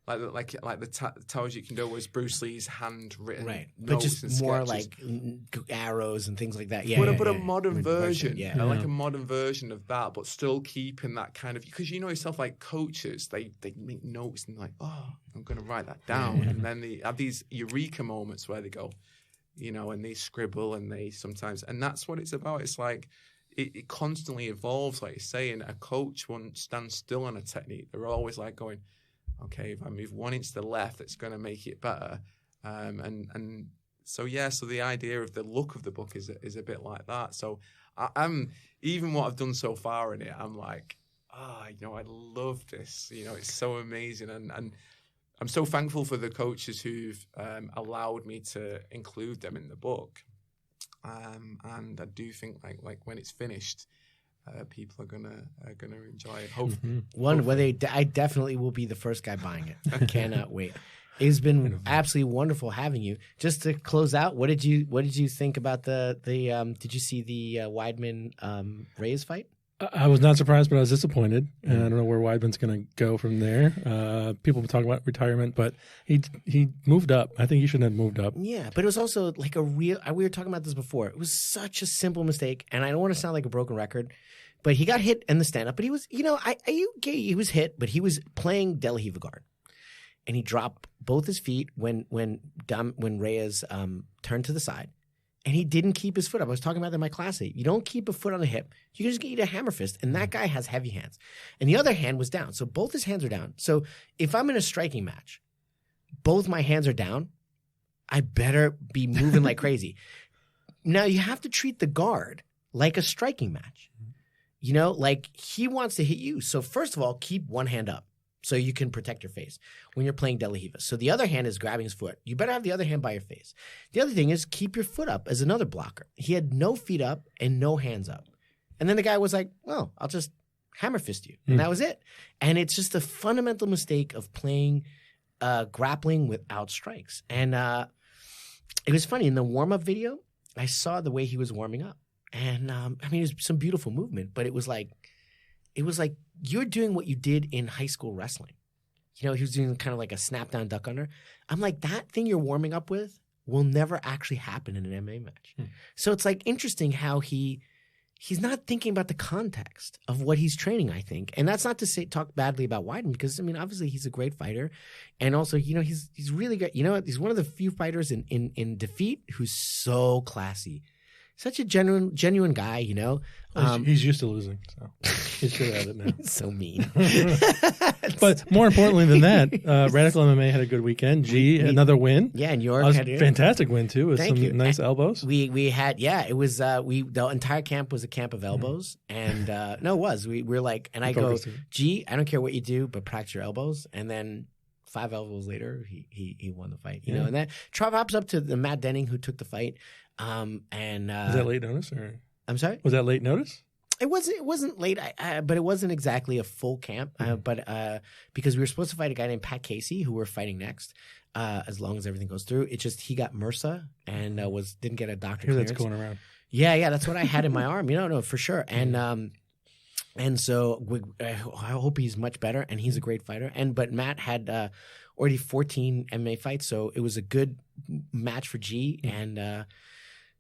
Taoji Kendo was Bruce Lee's handwritten Right, notes but just and more sketches. like arrows and things like that. But a modern version, like Yeah. a modern version of that, but still keeping that kind of, because you know yourself, like coaches, they make notes and like, oh, I'm going to write that down, and then they have these eureka moments where they go, you know, and they scribble and they sometimes, and that's what it's about. It's like it constantly evolves, like you're saying. A coach won't stand still on a technique. They're always like going, okay, if I move 1 inch to the left, it's going to make it better. And so the idea of the look of the book is a bit like that. So I'm even what I've done so far in it, I'm like, you know, I love this. You know, it's so amazing, and I'm so thankful for the coaches who've allowed me to include them in the book. And I do think like when it's finished, people are gonna enjoy it. Hopefully. I definitely will be the first guy buying it. I cannot wait. It's been absolutely wonderful having you. Just to close out, what did you think about the did you see the Weidman Reyes fight? I was not surprised, but I was disappointed. And I don't know where Weidman's going to go from there. People were talking about retirement, but he moved up. I think he shouldn't have moved up. Yeah, but it was also like we were talking about this before. It was such a simple mistake, and I don't want to sound like a broken record, but he got hit in the stand-up. But he was, you know, he was hit, but he was playing De La Riva guard, and he dropped both his feet when Reyes turned to the side. And he didn't keep his foot up. I was talking about that in my class. You don't keep a foot on a hip. You can just get a hammer fist. And that guy has heavy hands. And the other hand was down. So both his hands are down. So if I'm in a striking match, both my hands are down, I better be moving like crazy. Now, you have to treat the guard like a striking match. You know, like he wants to hit you. So first of all, keep one hand up so you can protect your face when you're playing De La Riva. So the other hand is grabbing his foot. You better have the other hand by your face. The other thing is keep your foot up as another blocker. He had no feet up and no hands up. And then the guy was like, well, I'll just hammer fist you. And that was it. And it's just a fundamental mistake of playing grappling without strikes. And it was funny. In the warm-up video, I saw the way he was warming up. And I mean, it was some beautiful movement, but it was like you're doing what you did in high school wrestling. You know, he was doing kind of like a snap down duck under. I'm like, that thing you're warming up with will never actually happen in an MMA match. So it's like interesting how he's not thinking about the context of what he's training, I think. And that's not to talk badly about Weidman, because I mean, obviously he's a great fighter. And also, you know, he's really good. You know, he's one of the few fighters in defeat who's so classy. Such a genuine guy, you know. He's used to losing, so he's good at it now. So mean. But more importantly than that, Radical MMA had a good weekend. Another win. Yeah, and York had had a fantastic win too, with some nice elbows. We had, it was the entire camp was a camp of elbows, and no, it was. We were like, and I go, G, I don't care what you do, but practice your elbows, and then 5 elbows later, he won the fight. You know, and that props up to the Matt Denning who took the fight. Was that late notice? Or I'm sorry? Was that late notice? It wasn't late, but it wasn't exactly a full camp. But because we were supposed to fight a guy named Pat Casey, who we're fighting next, as long as everything goes through. It's just he got MRSA and didn't get a doctor clearance. That's going around. Yeah, that's what I had in my arm. You know, no, for sure. And so I hope he's much better, and he's a great fighter. But Matt had already 14 MMA fights, so it was a good match for G. And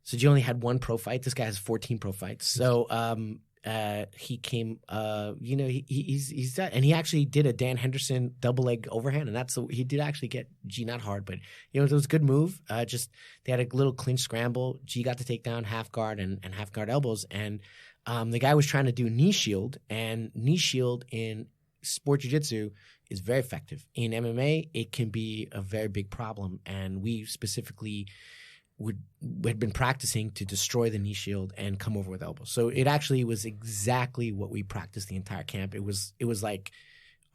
so G only had 1 pro fight. This guy has 14 pro fights. So he came, you know, he's that, and he actually did a Dan Henderson double leg overhand, and he did actually get G not hard, but you know, it was a good move. Just they had a little clinch scramble. G got to take down half guard and half guard elbows, and the guy was trying to do knee shield, and knee shield in sport jiu-jitsu is very effective. In MMA, it can be a very big problem, and we specifically had been practicing to destroy the knee shield and come over with elbows. So it actually was exactly what we practiced the entire camp. It was like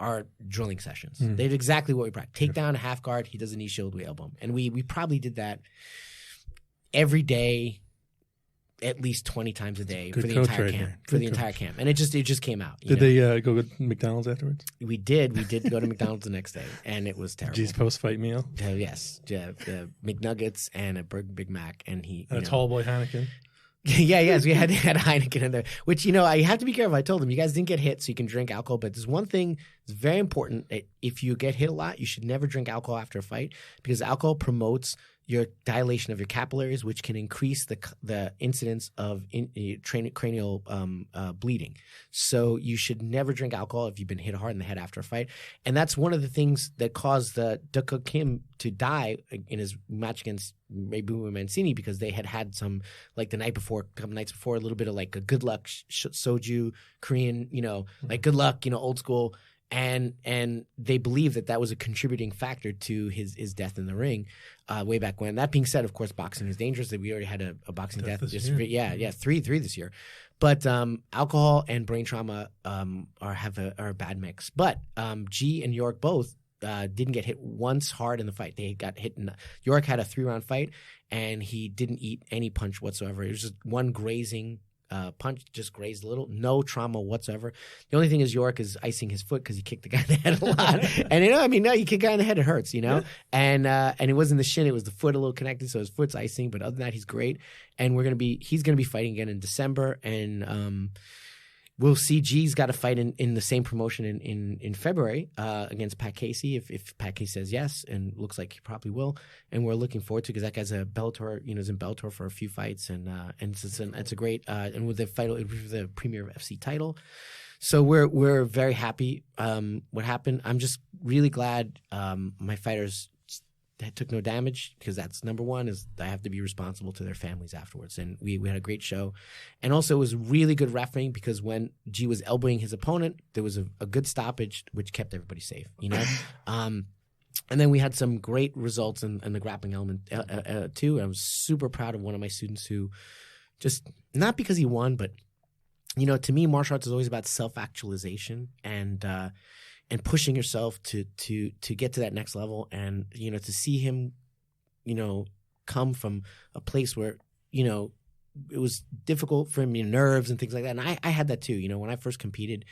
our drilling sessions. They did exactly what we practiced. Take down a half guard, he does a knee shield, we elbow him. And we probably did that every day, at least 20 times a day for the entire camp. For the entire camp. And it just came out. Did they go to McDonald's afterwards? We did. We did go to McDonald's the next day, and it was terrible. G's post-fight meal? Yes. McNuggets and a Big Mac. And a tall boy Heineken? Yes. We had Heineken in there, which, I have to be careful. I told them, you guys didn't get hit, so you can drink alcohol. But there's one thing that's very important. If you get hit a lot, you should never drink alcohol after a fight, because alcohol promotes your dilation of your capillaries, which can increase the incidence of cranial bleeding. So you should never drink alcohol if you've been hit hard in the head after a fight. And that's one of the things that caused Duck Kim to die in his match against Maybu Mancini, because they had some, like the night before, a couple nights before, a little bit of like a good luck soju, Korean, like good luck, old school. And they believe that was a contributing factor to his death in the ring way back when. That being said, of course, boxing is dangerous. We already had a boxing death this year. Yeah, three this year. But alcohol and brain trauma are a bad mix. But G and York both didn't get hit once hard in the fight. They got hit. York had a 3-round fight, and he didn't eat any punch whatsoever. It was just one grazing punch, just grazed a little, no trauma whatsoever. The only thing is York is icing his foot because he kicked the guy in the head a lot. And you kick a guy in the head, it hurts, And it wasn't the shin, it was the foot a little connected, so his foot's icing. But other than that, he's great. And he's gonna be fighting again in December, and we'll see. G's got a fight in the same promotion in February against Pat Casey, if Pat Casey says yes, and looks like he probably will. And we're looking forward to, because that guy's a Bellator, is in Bellator for a few fights, and it's a great and with the fight, the Premier FC title. So we're very happy. What happened? I'm just really glad my fighters that took no damage, because that's number one, is I have to be responsible to their families afterwards. And we had a great show. And also it was really good refereeing, because when G was elbowing his opponent, there was a good stoppage, which kept everybody safe, And then we had some great results in the grappling element too. I was super proud of one of my students who, just not because he won, but to me, martial arts is always about self-actualization and pushing yourself to get to that next level. And, to see him, come from a place where, it was difficult for him, nerves and things like that. And I had that too. When I first competed,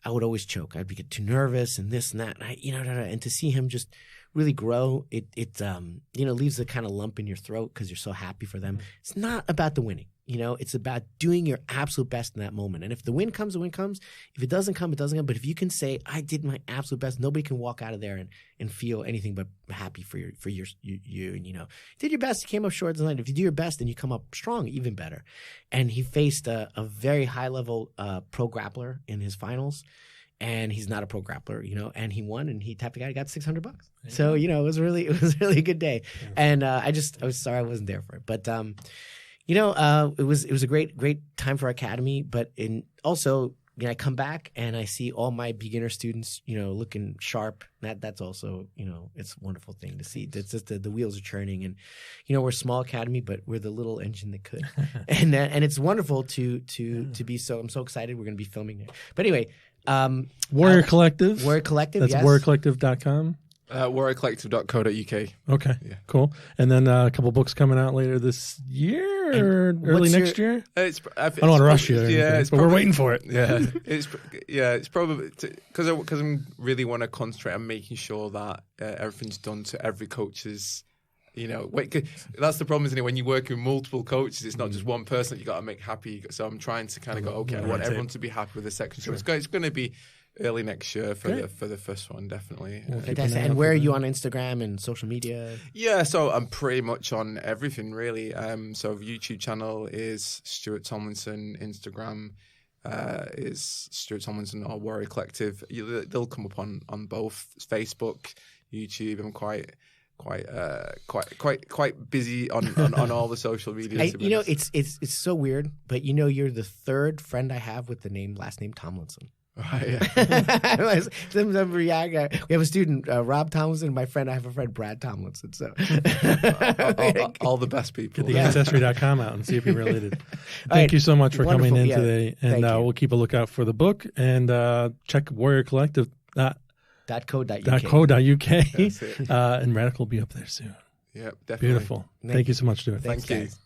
I would always choke. I'd get too nervous and this and that. And and to see him just really grow, it leaves a kind of lump in your throat, because you're so happy for them. It's not about the winning. It's about doing your absolute best in that moment. And if the win comes, the win comes. If it doesn't come, it doesn't come. But if you can say, I did my absolute best, nobody can walk out of there and feel anything but happy for you. And, did your best, you came up short tonight. If you do your best and you come up strong, even better. And he faced a very high-level pro grappler in his finals. And he's not a pro grappler, and he won, and he tapped the guy, got $600. Yeah. So, it was really a good day. Yeah. And I was sorry I wasn't there for it. But, it was a great time for our academy. But also, I come back and I see all my beginner students, looking sharp. That's also, it's a wonderful thing to see. It's just the wheels are churning, and we're a small academy, but we're the little engine that could. and it's wonderful to be so. I'm so excited. We're going to be filming there. But anyway. Warrior Collective. Warrior Collective, That's yes. warriorcollective.com. warriorcollective.co.uk. Okay, yeah. Cool. And then a couple books coming out later this year or early next year? I don't want to rush you, but we're waiting for it. Yeah, it's probably because I really want to concentrate on making sure that everything's done to every coach's. That's the problem, isn't it? When you work with multiple coaches, it's not just one person that you got to make happy. So I'm trying to kind of go, okay, I want everyone to be happy with the second show. It's going to be early next year for the first one, definitely. Fantastic. And where are you on Instagram and social media? Yeah, so I'm pretty much on everything, really. So YouTube channel is Stuart Tomlinson. Instagram is Stuart Tomlinson or Warrior Collective. They'll come up on both Facebook, YouTube. I'm quite busy on all the social media. It's so weird, but you're the third friend I have with the last name Tomlinson. Right, yeah. We have a student, Rob Tomlinson, and I have a friend, Brad Tomlinson. So all the best people. Get the Ancestry.com out and see if you're related. All Thank right. you so much for Wonderful. coming in Yeah. today. And Thank you. we'll keep a lookout for the book and check Warrior Collective. .co.uk. .co.uk. That's it. And Radical will be up there soon. Yeah, definitely. Beautiful. Thank you so much, Stuart. Thanks, Thank you. guys.